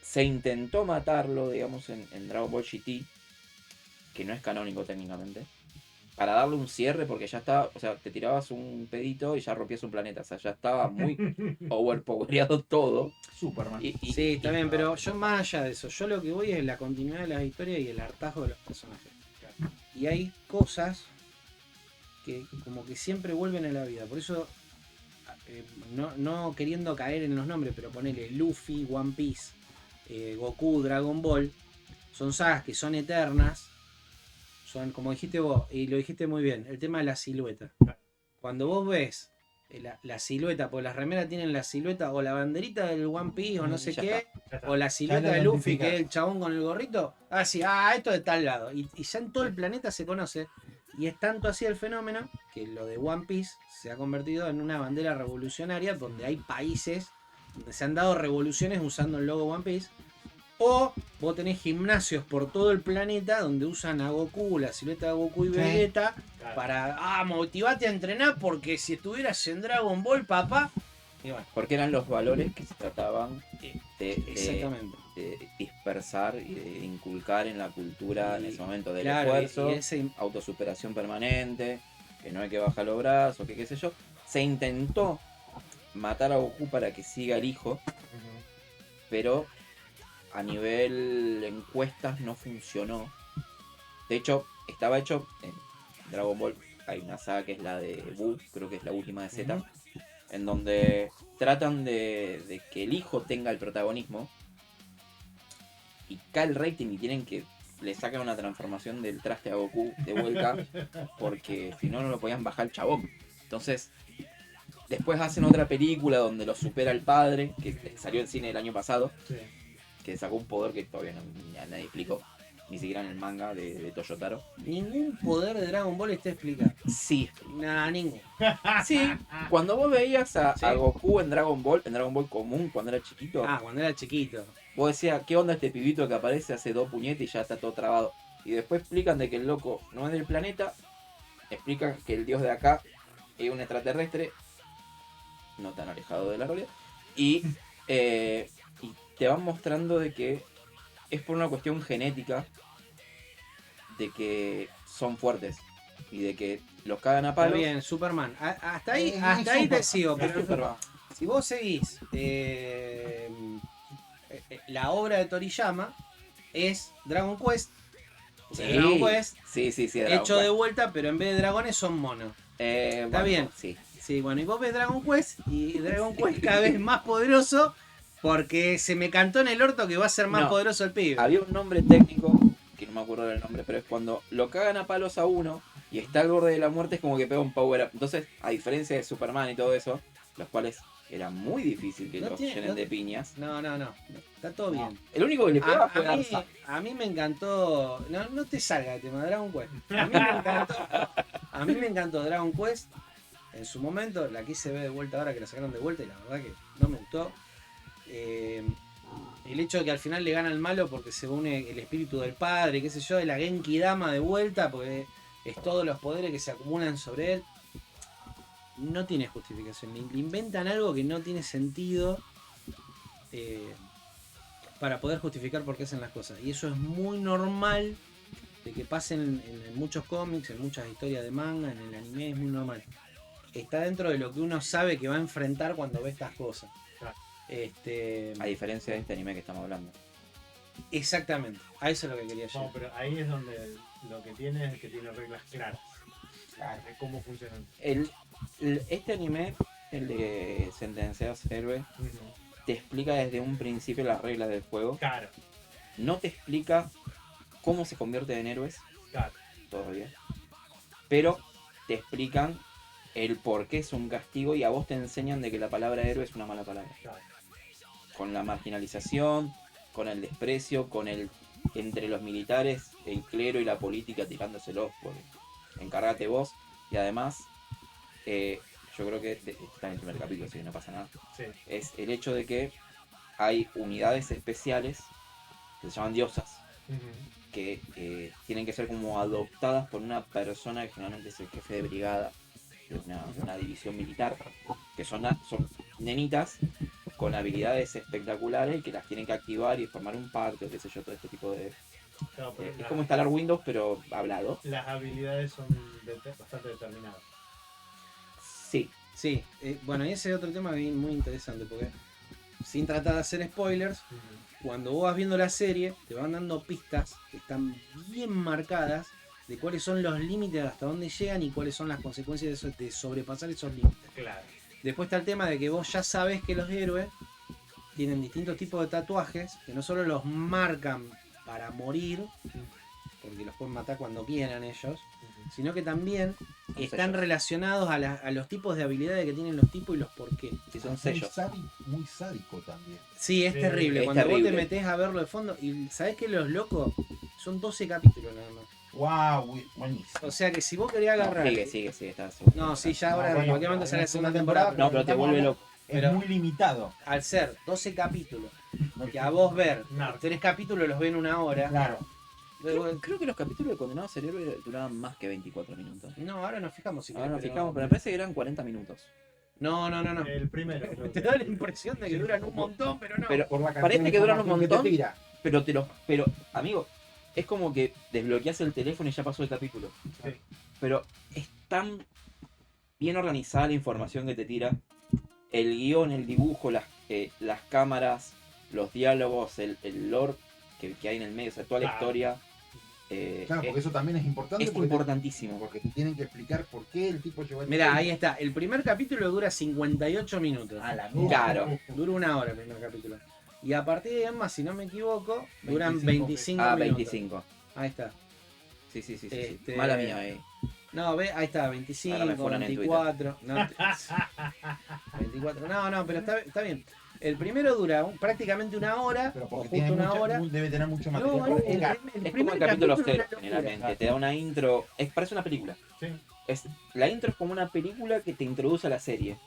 se intentó matarlo, digamos, en Dragon Ball GT, que no es canónico técnicamente, para darle un cierre, porque ya estaba, o sea, te tirabas un pedito y ya rompías un planeta, o sea, ya estaba muy overpowereado todo.
Superman.
Sí, está bien, pero yo más allá de eso, yo lo que voy es la continuidad de las historias y el hartazgo de los personajes. Y hay cosas que como que siempre vuelven a la vida. Por eso, no queriendo caer en los nombres, pero ponele Luffy, One Piece, Goku, Dragon Ball, son sagas que son eternas. Son, como dijiste vos, y lo dijiste muy bien, el tema de la silueta. Cuando vos ves la silueta, porque las remeras tienen la silueta o la banderita del One Piece o no sé
Ya
qué,
está.
o la silueta
Ya
de
lo
Luffy, que
identificás.
es el chabón con el gorrito, sí, esto de tal lado. Y ya en todo el planeta se conoce. Y es tanto así el fenómeno que lo de One Piece se ha convertido en una bandera revolucionaria donde hay países donde se han dado revoluciones usando el logo One Piece. O vos tenés gimnasios por todo el planeta donde usan a Goku, la silueta de Goku y
Sí.
Vegeta, para motivarte a entrenar porque si estuvieras en Dragon Ball, papá. Y bueno,
Porque eran los valores que se trataban de
exactamente.
dispersar y de inculcar en la cultura en ese momento del
Claro,
esfuerzo,
y ese
autosuperación permanente, que no hay que bajar los brazos, que qué sé yo. Se intentó matar a Goku para que siga el hijo, pero a nivel encuestas no funcionó. De hecho, estaba hecho en Dragon Ball, hay una saga que es la de Buu, creo que es la última de Z, en donde tratan de que el hijo tenga el protagonismo y cae el rating y tienen que le sacan una transformación del traste a Goku de vuelta porque si no, no lo podían bajar el chabón. Entonces, después hacen otra película donde lo supera el padre, que salió en cine el año pasado,
Sí.
que sacó un poder que todavía nadie explicó, ni siquiera en el manga de Toyotaro.
Ningún poder de Dragon Ball está explicado.
Sí,
Nada, ninguno.
sí, cuando vos veías a
Sí.
Goku en Dragon Ball común, cuando era chiquito,
Cuando era chiquito.
vos decías, ¿qué onda este pibito que aparece, hace 2 puñetes y ya está todo trabado? Y después explican de que el loco no es del planeta, explican que el dios de acá es un extraterrestre, no tan alejado de la realidad, y te van mostrando de que es por una cuestión genética, de que son fuertes, y de que los cagan a
Está
palos.
bien, Superman. Hasta ahí,
Es
hasta ahí te
Superman.
sigo.
Es
Pero
Superman.
si vos seguís la obra de Toriyama es Dragon Quest.
Sí,
Dragon Quest
sí,
hecho de vuelta, pero en vez de dragones son monos.
está
bien.
Sí.
Sí, bueno, y vos ves Dragon Quest y Dragon Quest cada vez más poderoso porque se me cantó en el orto que va a ser más
No,
poderoso el pibe.
Había un nombre técnico, que no me acuerdo del nombre, pero es cuando lo cagan a palos a uno y está al borde de la muerte, es como que pega un power up. Entonces, a diferencia de Superman y todo eso, los cuales era muy difícil que
No
los
tiene-
llenen
no-
de piñas.
No, está todo bien.
El único que le pegaba
A,
fue
a mí,
Darza.
a mí me encantó. No te salga el tema de Dragon Quest. A mí me encantó Dragon Quest. En su momento, la quise ver de vuelta ahora que la sacaron de vuelta y la verdad que no me gustó. El hecho de que al final le gana al malo porque se une el espíritu del padre, qué sé yo, de la Genki Dama de vuelta, porque es todos los poderes que se acumulan sobre él. No tiene justificación. Le inventan algo que no tiene sentido para poder justificar por qué hacen las cosas. Y eso es muy normal de que pasen en muchos cómics, en muchas historias de manga, en el anime, es muy normal. Está dentro de lo que uno sabe que va a enfrentar cuando ve estas cosas.
Claro.
A diferencia de este anime que estamos hablando.
Exactamente, a eso es lo que quería llegar.
No, pero ahí es donde lo que tiene es que tiene reglas claras. De cómo funcionan.
Este anime, el de Sentenciados Héroe, te explica desde un principio las reglas del juego.
Claro,
No te explica cómo se convierte en héroes
claro.
todavía, pero te explican el por qué es un castigo y a vos te enseñan de que la palabra héroe es una mala palabra.
Claro.
Con la marginalización, con el desprecio, con el entre los militares, el clero y la política tirándoselos por encárgate vos. Y además, yo creo que está en el primer capítulo, así que no pasa nada.
Sí.
Es el hecho de que hay unidades especiales que se llaman diosas, que tienen que ser como adoptadas por una persona que generalmente es el jefe de brigada de una división militar, que son nenitas con habilidades espectaculares y que las tienen que activar y formar un pacto, qué sé yo, todo este tipo de...
Claro, pero
es como instalar Windows pero hablado.
las habilidades son bastante determinadas.
Sí,
Sí, bueno, y ese es otro tema muy interesante, porque sin tratar de hacer spoilers, cuando vos vas viendo la serie, te van dando pistas que están bien marcadas de cuáles son los límites, hasta dónde llegan y cuáles son las consecuencias de, eso, de sobrepasar esos límites.
Claro.
Después está el tema de que vos ya sabés que los héroes tienen distintos tipos de tatuajes que no solo los marcan para morir, porque los pueden matar cuando quieran ellos, sino que también están
sellos.
relacionados a los tipos de habilidades que tienen los tipos y los por qué.
sí son
Muy
sellos.
muy sádico también.
Sí, es
Sí,
terrible.
es
Cuando vos
terrible.
te metés a verlo de fondo, y sabés que los locos son 12 capítulos nada más.
Wow, buenísimo.
O sea que si vos querés agarrar.
Sigue, está
No, sí, ya ahora
No,
en
bueno,
cualquier momento
pero
sale la
es
segunda
una
temporada.
temporada,
No, pero te vuelve loco.
Es
Pero-
muy limitado.
Al ser 12 capítulos, que a vos ver
Narco.
3 capítulos los ven una hora.
Claro.
Creo que los capítulos de Condenados al Héroe duraban más que 24 minutos.
No, ahora nos fijamos si
Ahora nos
querés,
fijamos, pero me parece que eran 40 minutos.
No.
El primero. creo
Te
que-
da la impresión de que duran un montón, pero no.
Pero
Por la cantidad
parece
de
que duran un
información que te
montón,
tira.
pero amigo, es como que desbloqueas el teléfono y ya pasó el capítulo.
Sí.
Pero es tan bien organizada la información que te tira. El guión, el dibujo, las cámaras, los diálogos, el lore que hay en el medio, o sea, toda la
Claro.
historia.
Claro, porque eso también es importante.
Es
porque
importantísimo.
porque te tienen que explicar por qué el tipo llegó al
Mirá,
nivel.
ahí está. El primer capítulo dura 58 minutos.
A la
Claro.
Dura 1 hora el primer capítulo. Y a partir de ahí, más, si no me equivoco, duran
25
25
Ah,
minutos.
25.
Ahí está.
Sí.
Este-
Mala mía,
No, ve, ahí está, 25,
Ahora me funan en
24. No, 24. No, pero está bien. El primero dura prácticamente 1 hora,
Pero
o
porque
justo
tiene
1
mucha-
hora.
debe tener mucho
No,
material. para explicar.
Es como
primer
el capítulo
es
0,
una locura.
generalmente. Te da una intro. Parece una película.
Sí.
La intro es como una película que te introduce a la serie.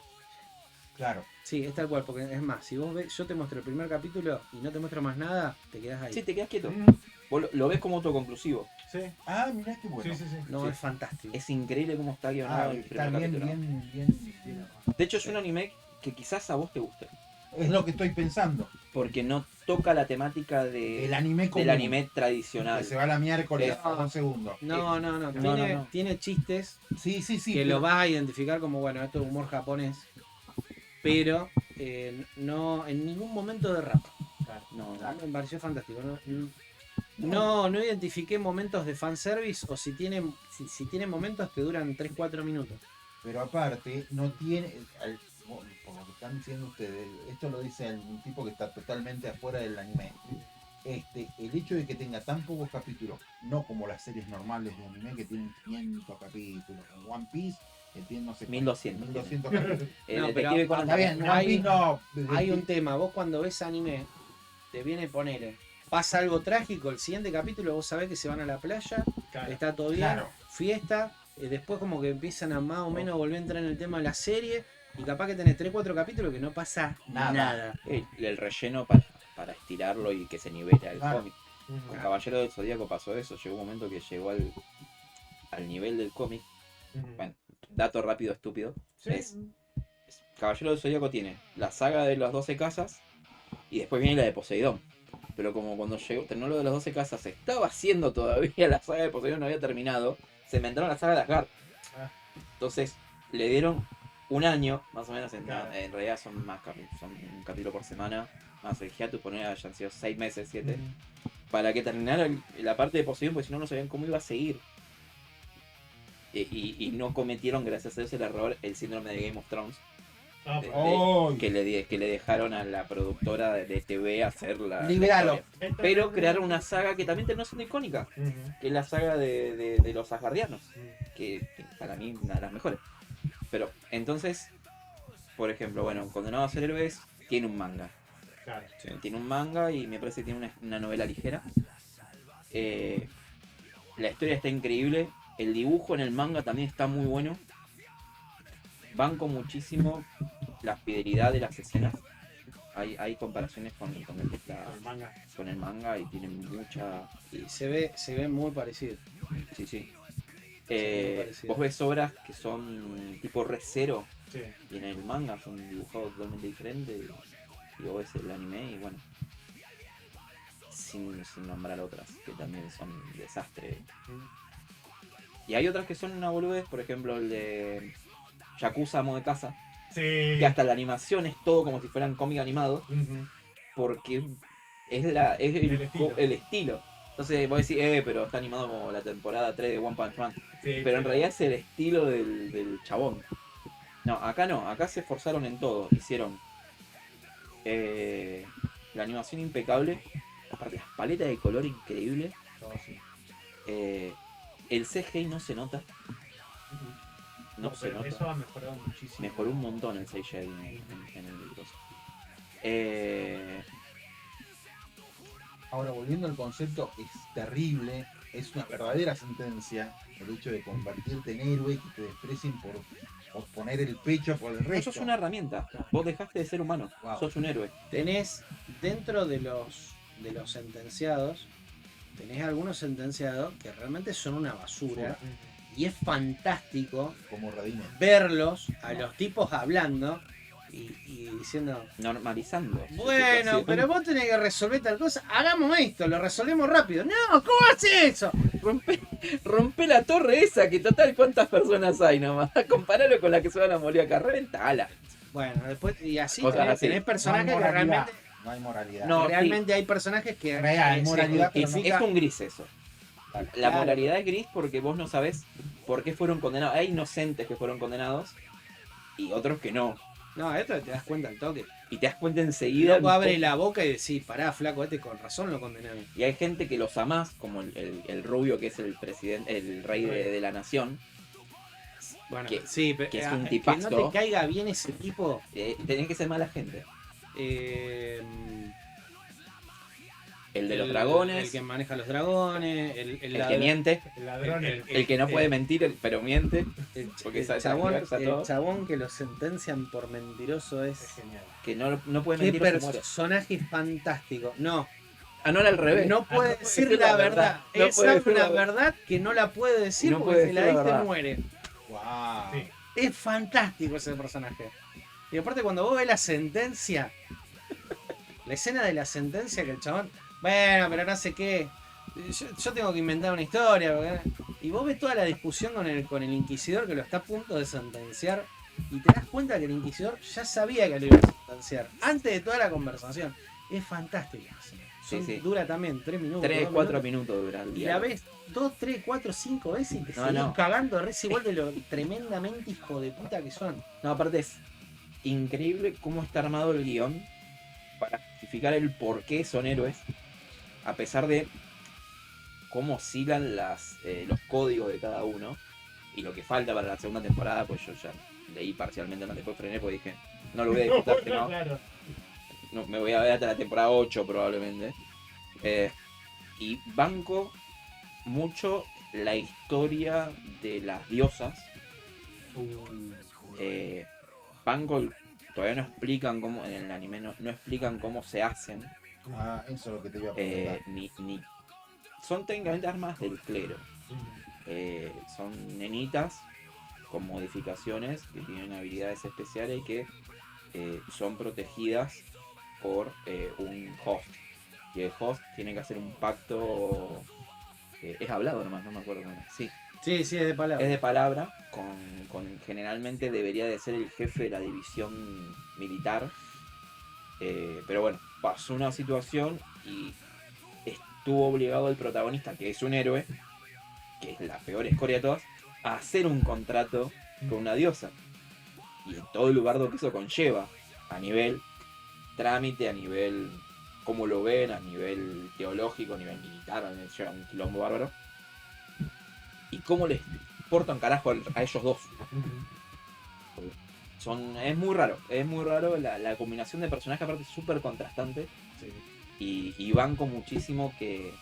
Claro.
Sí, es tal cual, porque es más, si vos ves, yo te muestro el primer capítulo y no te muestro más nada, te quedás ahí.
Sí, te quedas quieto.
Mm,
Vos lo ves como autoconclusivo.
Sí,
Ah, mirá qué bueno.
sí.
No,
Sí.
es fantástico.
Es increíble cómo está guionado
Ah,
el
está
primer
bien,
capítulo.
bien.
De hecho, es un anime que quizás a vos te guste.
Es lo que estoy pensando.
Porque no toca la temática
El anime común,
del anime
que
tradicional.
se va a la miércoles
Es-
a 2 segundos.
No,
no.
tiene chistes
Sí.
que lo vas a identificar como, bueno, esto es humor japonés, pero no en ningún momento de rap.
No,
Me pareció fantástico. No identifiqué momentos de fanservice o si tiene momentos que duran 3-4 minutos.
Pero aparte, no tiene. Por lo que están diciendo ustedes, esto lo dice un tipo que está totalmente afuera del anime. El hecho de que tenga tan pocos capítulos, no como las series normales de anime que tienen 500 capítulos. En One Piece, que tiene no sé
1200.
1200 capítulos.
El
No, pero
detective Conan
Está bien,
Hay-
One Piece no.
Hay un tema, vos cuando ves anime, te viene a poner, pasa algo trágico, el siguiente capítulo vos sabés que se van a la playa,
claro.
está todo bien,
Claro.
fiesta, después como que empiezan a más o menos volver a entrar en el tema de la serie, y capaz que tenés 3-4 capítulos que no pasa
Nada.
nada.
el relleno para estirarlo y que se nivele al
Claro.
cómic.
Ujú.
Con Caballero del Zodíaco pasó eso. Llegó un momento que llegó al nivel del cómic.
Ujú.
Bueno, dato rápido, estúpido.
Sí.
Caballero del Zodíaco tiene la saga de las 12 casas y después viene la de Poseidón. Pero como cuando terminó lo de las 12 casas, se estaba haciendo todavía la saga de Poseidón, no había terminado, se inventaron la saga de Asgard.
Ah.
Entonces le dieron un año, más o menos,
Claro.
en realidad son más son un capítulo por semana, más el hiatus, poner hayan sido 6 meses, 7,
Ujú.
para que terminara la parte de Poseidón, porque si no, no sabían cómo iba a seguir. Y no cometieron, gracias a Dios, el error, el síndrome de Game of Thrones,
Ah,
de-
pues.
¡Oh!
que le dejaron a la productora de TV hacer la
Liberalo.
historia.
Esto
Pero
es-
crearon una saga que también terminó siendo icónica,
Ujú.
que es la saga de los asgardianos,
Ujú.
que para mí una de las mejores. Pero entonces, por ejemplo, bueno, Condenados a ser héroes tiene un manga.
Claro.
Tiene un manga y me parece que tiene una novela ligera. La historia está increíble. El dibujo en el manga también está muy bueno. Banco muchísimo la fidelidad de las escenas. Hay comparaciones con
El manga.
con el manga y tienen mucha...
Y se ve muy parecido.
Sí, sí.
muy parecido.
Vos ves obras que son tipo Re:Zero
Sí.
y en el manga son dibujados totalmente diferentes. Y vos ves el anime y bueno, sin nombrar otras que también son un desastre. Y hay otras que son una boludez, por ejemplo el de Yakuza Amo de Casa,
Sí.
que hasta la animación es todo como si fueran cómic animado,
Ujú.
porque es el estilo. Entonces vos decís, pero está animado como la temporada 3 de One Punch Man.
Sí,
Pero en
sí.
realidad es el estilo del chabón. No, acá se esforzaron en todo. Hicieron la animación impecable, aparte las paletas de color increíble.
Todo así.
El CGI no se nota, no se
pero
nota.
eso ha mejorado muchísimo.
Mejoró un montón el CGI en el libro.
Ahora, volviendo al concepto, es terrible, es una verdadera sentencia el hecho de convertirte en héroe y que te desprecien por poner el pecho por el
No
resto.
sos una herramienta, vos dejaste de ser humano,
Wow.
sos un héroe.
Tenés dentro de los sentenciados, tenés algunos sentenciados que realmente son una basura. Y es fantástico
Como redime.
verlos a los tipos hablando y diciendo,
Normalizando. su
bueno,
situación.
pero vos tenés que resolver tal cosa, hagamos esto, lo resolvemos rápido. No, ¿cómo haces eso?
rompe la torre esa, que total, ¿cuántas personas hay nomás? Comparalo con la que se van a morir acá, reventala.
Bueno, después, y así
Cosas
tenés,
así.
tenés personajes
no hay
que
moralidad,
realmente,
no hay moralidad.
No,
realmente hay personajes que
Hay
se
moralidad, pero no.
justifica-
Es un gris eso. La
Claro.
moralidad es gris porque vos no sabés por qué fueron condenados. Hay inocentes que fueron condenados y otros que no.
No, esto te das cuenta al toque.
Y te das cuenta
Y
enseguida.
luego abre la boca y decís, pará, flaco, con razón lo condenaron.
Y hay gente que los amás, como el rubio que es el presidente, el rey de la nación.
Bueno,
Que-
sí, pero
que es un
que
tipazo.
no te caiga bien ese tipo.
Tenés que ser mala gente.
eh,
El de los dragones,
El que maneja los dragones, el
el que miente,
El ladrón,
el que no puede mentir, pero miente. Porque
el
sabe
chabón,
tergiversa todo.
el chabón que lo sentencian por mentiroso
es
es...
genial.
Que no puede
Qué
mentir o se muere.
personaje fantástico. No,
Ah, no era al revés.
no puede
no puede
decir la verdad.
No
Esa
puede
es
decir
una
la verdad.
verdad que no la puede decir
No
porque
puede
si la
decir la
dice
verdad.
muere.
Wow.
Sí.
Es fantástico ese personaje. Y aparte cuando vos ves la sentencia, la escena de la sentencia que el chabón, bueno, pero no sé qué, yo tengo que inventar una historia. Y vos ves toda la discusión con el inquisidor que lo está a punto de sentenciar y te das cuenta que el inquisidor ya sabía que lo iba a sentenciar antes de toda la conversación. Es fantástico.
Sí, sí.
Dura también 3 minutos.
3,
2
4
minutos.
minutos dura el
Y la
día.
ves 2, 3, 4, 5 veces y te
No,
seguís
no.
cagando de risa igual de lo tremendamente hijo de puta que son.
No, aparte es increíble cómo está armado el guión para justificar el por qué son héroes, a pesar de cómo oscilan los códigos de cada uno y lo que falta para la segunda temporada. Pues yo ya leí parcialmente, no después frené porque dije, no lo voy a disfrutar, que no.
Claro.
No, me voy a ver hasta la temporada 8 probablemente. Y banco mucho la historia de las diosas. Banco, todavía no explican cómo, en el anime no explican cómo se hacen.
Ah, eso es lo que te iba a preguntar.
Ni son técnicamente armas del clero. Son nenitas con modificaciones que tienen habilidades especiales y que son protegidas por un host. Y el host tiene que hacer un pacto. Es hablado nomás, no me acuerdo cómo es. Sí,
Sí, sí, es de palabra.
es de palabra. Con generalmente debería de ser el jefe de la división militar. Pero bueno, pasó una situación y estuvo obligado el protagonista, que es un héroe, que es la peor escoria de todas, a hacer un contrato con una diosa. Y en todo el lugar que eso conlleva, a nivel trámite, a nivel cómo lo ven, a nivel teológico, a nivel militar, a nivel lleva un quilombo bárbaro. Y cómo les importa un carajo a ellos dos. Es muy raro la combinación de personajes, aparte súper contrastante. Y banco muchísimo que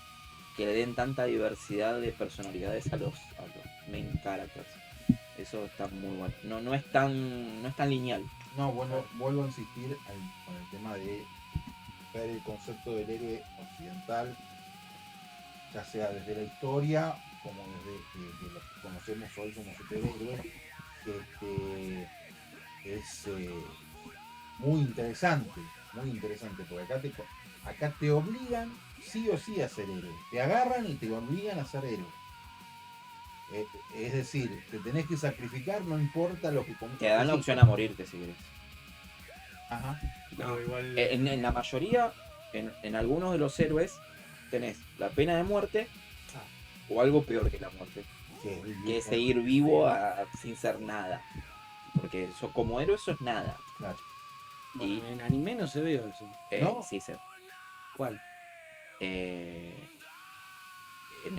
le den tanta diversidad de personalidades a los main characters. Eso está muy bueno. No es tan lineal.
No, bueno, vuelvo a insistir con el tema de ver el concepto del héroe occidental, ya sea desde la historia como desde que los que conocemos hoy como superhéroes. Es muy interesante, porque acá te obligan sí o sí a ser héroe. Te agarran y te obligan a ser héroe. Es decir, te tenés que sacrificar, no importa lo que
Te dan la opción a morirte si querés.
Ajá.
Pero igual.
En la mayoría, en algunos de los héroes, tenés la pena de muerte o algo peor que la muerte, que es seguir vivo sin ser nada. Porque eso, como héroe eso es nada.
Claro.
Bueno,
Y
en anime no se ve eso.
¿No?
sí sé.
¿Cuál?
En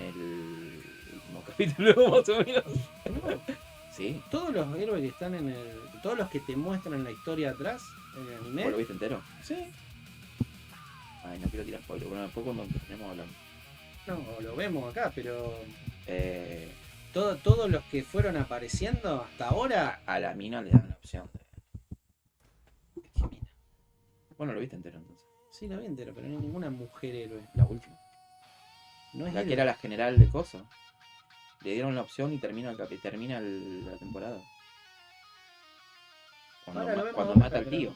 el último capítulo más o menos. Sí.
Todos los héroes que están todos los que te muestran la historia atrás en el anime.
¿Vos lo viste entero?
Sí.
Ay, no quiero tirar spoiler. Bueno, después cuando terminemos hablando.
No, lo vemos acá, pero
Eh,
todos los que fueron apareciendo hasta ahora.
a la mina le dan la opción de... ¿Qué mina? Bueno, lo viste entero entonces.
Sí, lo vi entero, pero no hay ninguna mujer héroe.
La última.
No es
La que
héroe.
era la general de Coso. Le dieron la opción y termina la temporada.
Ahora lo vemos
Cuando
ahora,
mata al
pero-
tío.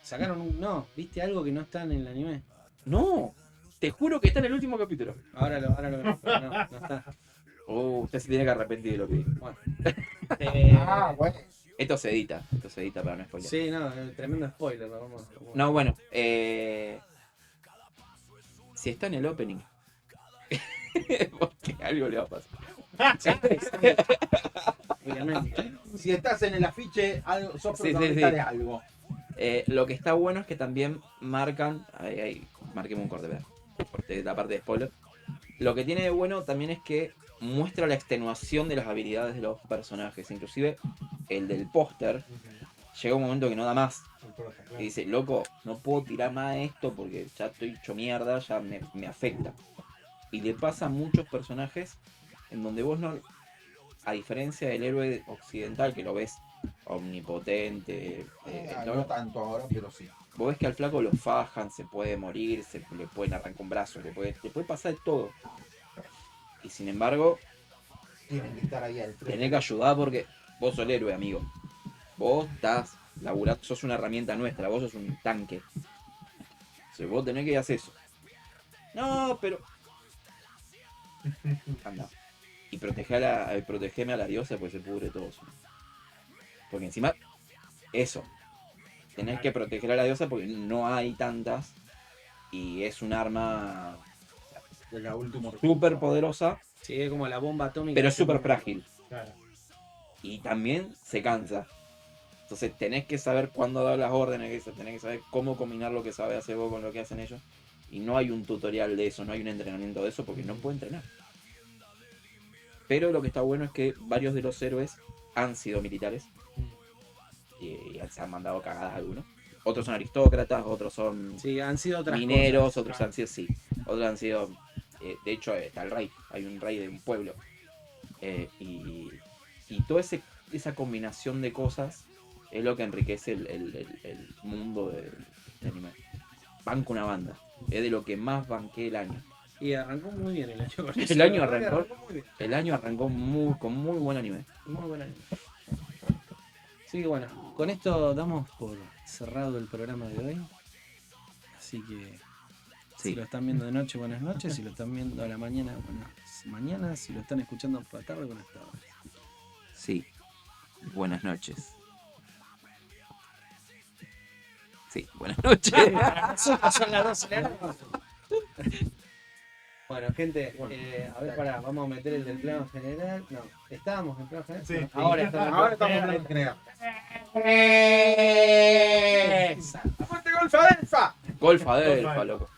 Sacaron un. No, ¿viste algo que no está en el anime?
¡No! Te juro que está en el último capítulo.
Ahora lo no está.
Usted se tiene que arrepentir de lo que dijo.
Bueno.
Bueno.
Esto se edita para no spoiler.
Sí, no, tremendo spoiler. Vamos.
No, bueno. Si está en el opening. Porque algo le va a pasar.
Obviamente.
Si estás en el afiche, algo, sos
Sí, sí,
protagonista
sí.
de algo.
Lo que está bueno es que también marcan. Marquemos un corte, ¿verdad? La parte de spoiler. Lo que tiene de bueno también es que muestra la extenuación de las habilidades de los personajes. Inclusive el del póster llega un momento que no da más. Y dice, loco, no puedo tirar más de esto porque ya estoy hecho mierda, ya me afecta. Y le pasa a muchos personajes en donde vos no, a diferencia del héroe occidental que lo ves omnipotente,
No tanto ahora, pero sí.
vos ves que al flaco lo fajan, se puede morir, le pueden arrancar un brazo, le puede pasar de todo. Y sin embargo,
Tienen que estar ahí al frente.
tenés que ayudar porque vos sos el héroe, amigo. Vos estás laburando, sos una herramienta nuestra, vos sos un tanque. Entonces vos tenés que hacer eso. No, pero... Anda. Y protegeme a la diosa pues se pudre todo eso. Porque encima, eso. Tenés que proteger a la diosa porque no hay tantas. Y es un arma
De la última
súper poderosa,
Sí, es como la bomba atómica.
pero es súper frágil.
Claro.
Y también se cansa. Entonces tenés que saber cuándo dar las órdenes, tenés que saber cómo combinar lo que sabe hacer vos con lo que hacen ellos. Y no hay un tutorial de eso, no hay un entrenamiento de eso porque no puede entrenar. Pero lo que está bueno es que varios de los héroes han sido militares. Y se han mandado cagadas algunos. Otros son aristócratas, otros son
Sí, han sido otras
mineros,
cosas.
otros han sido, sí. Otros han sido, de hecho está el rey, hay un rey de un pueblo. Y toda esa combinación de cosas es lo que enriquece el mundo del anime. Banco una banda, es de lo que más banqué el año.
Y arrancó muy bien el año con
El
eso.
año
La verdad que
arrancó.
muy bien.
El año arrancó con muy buen anime.
Muy buen año. Así que bueno, con esto damos por cerrado el programa de hoy. Así que si
Sí.
lo están viendo de noche, buenas noches. Si lo están viendo a la mañana, buenas mañanas. Si lo están escuchando por la tarde, buenas tardes.
Sí. Buenas noches. Sí, buenas noches.
Son las 12 de la noche. Bueno, gente, a ver, vamos a meter el del plano general. No, estábamos en plano general.
Sí.
No, ahora estamos
Ahora estamos en el general.
en
¡Fuerte Golfa Delfa!
Golfa, loco.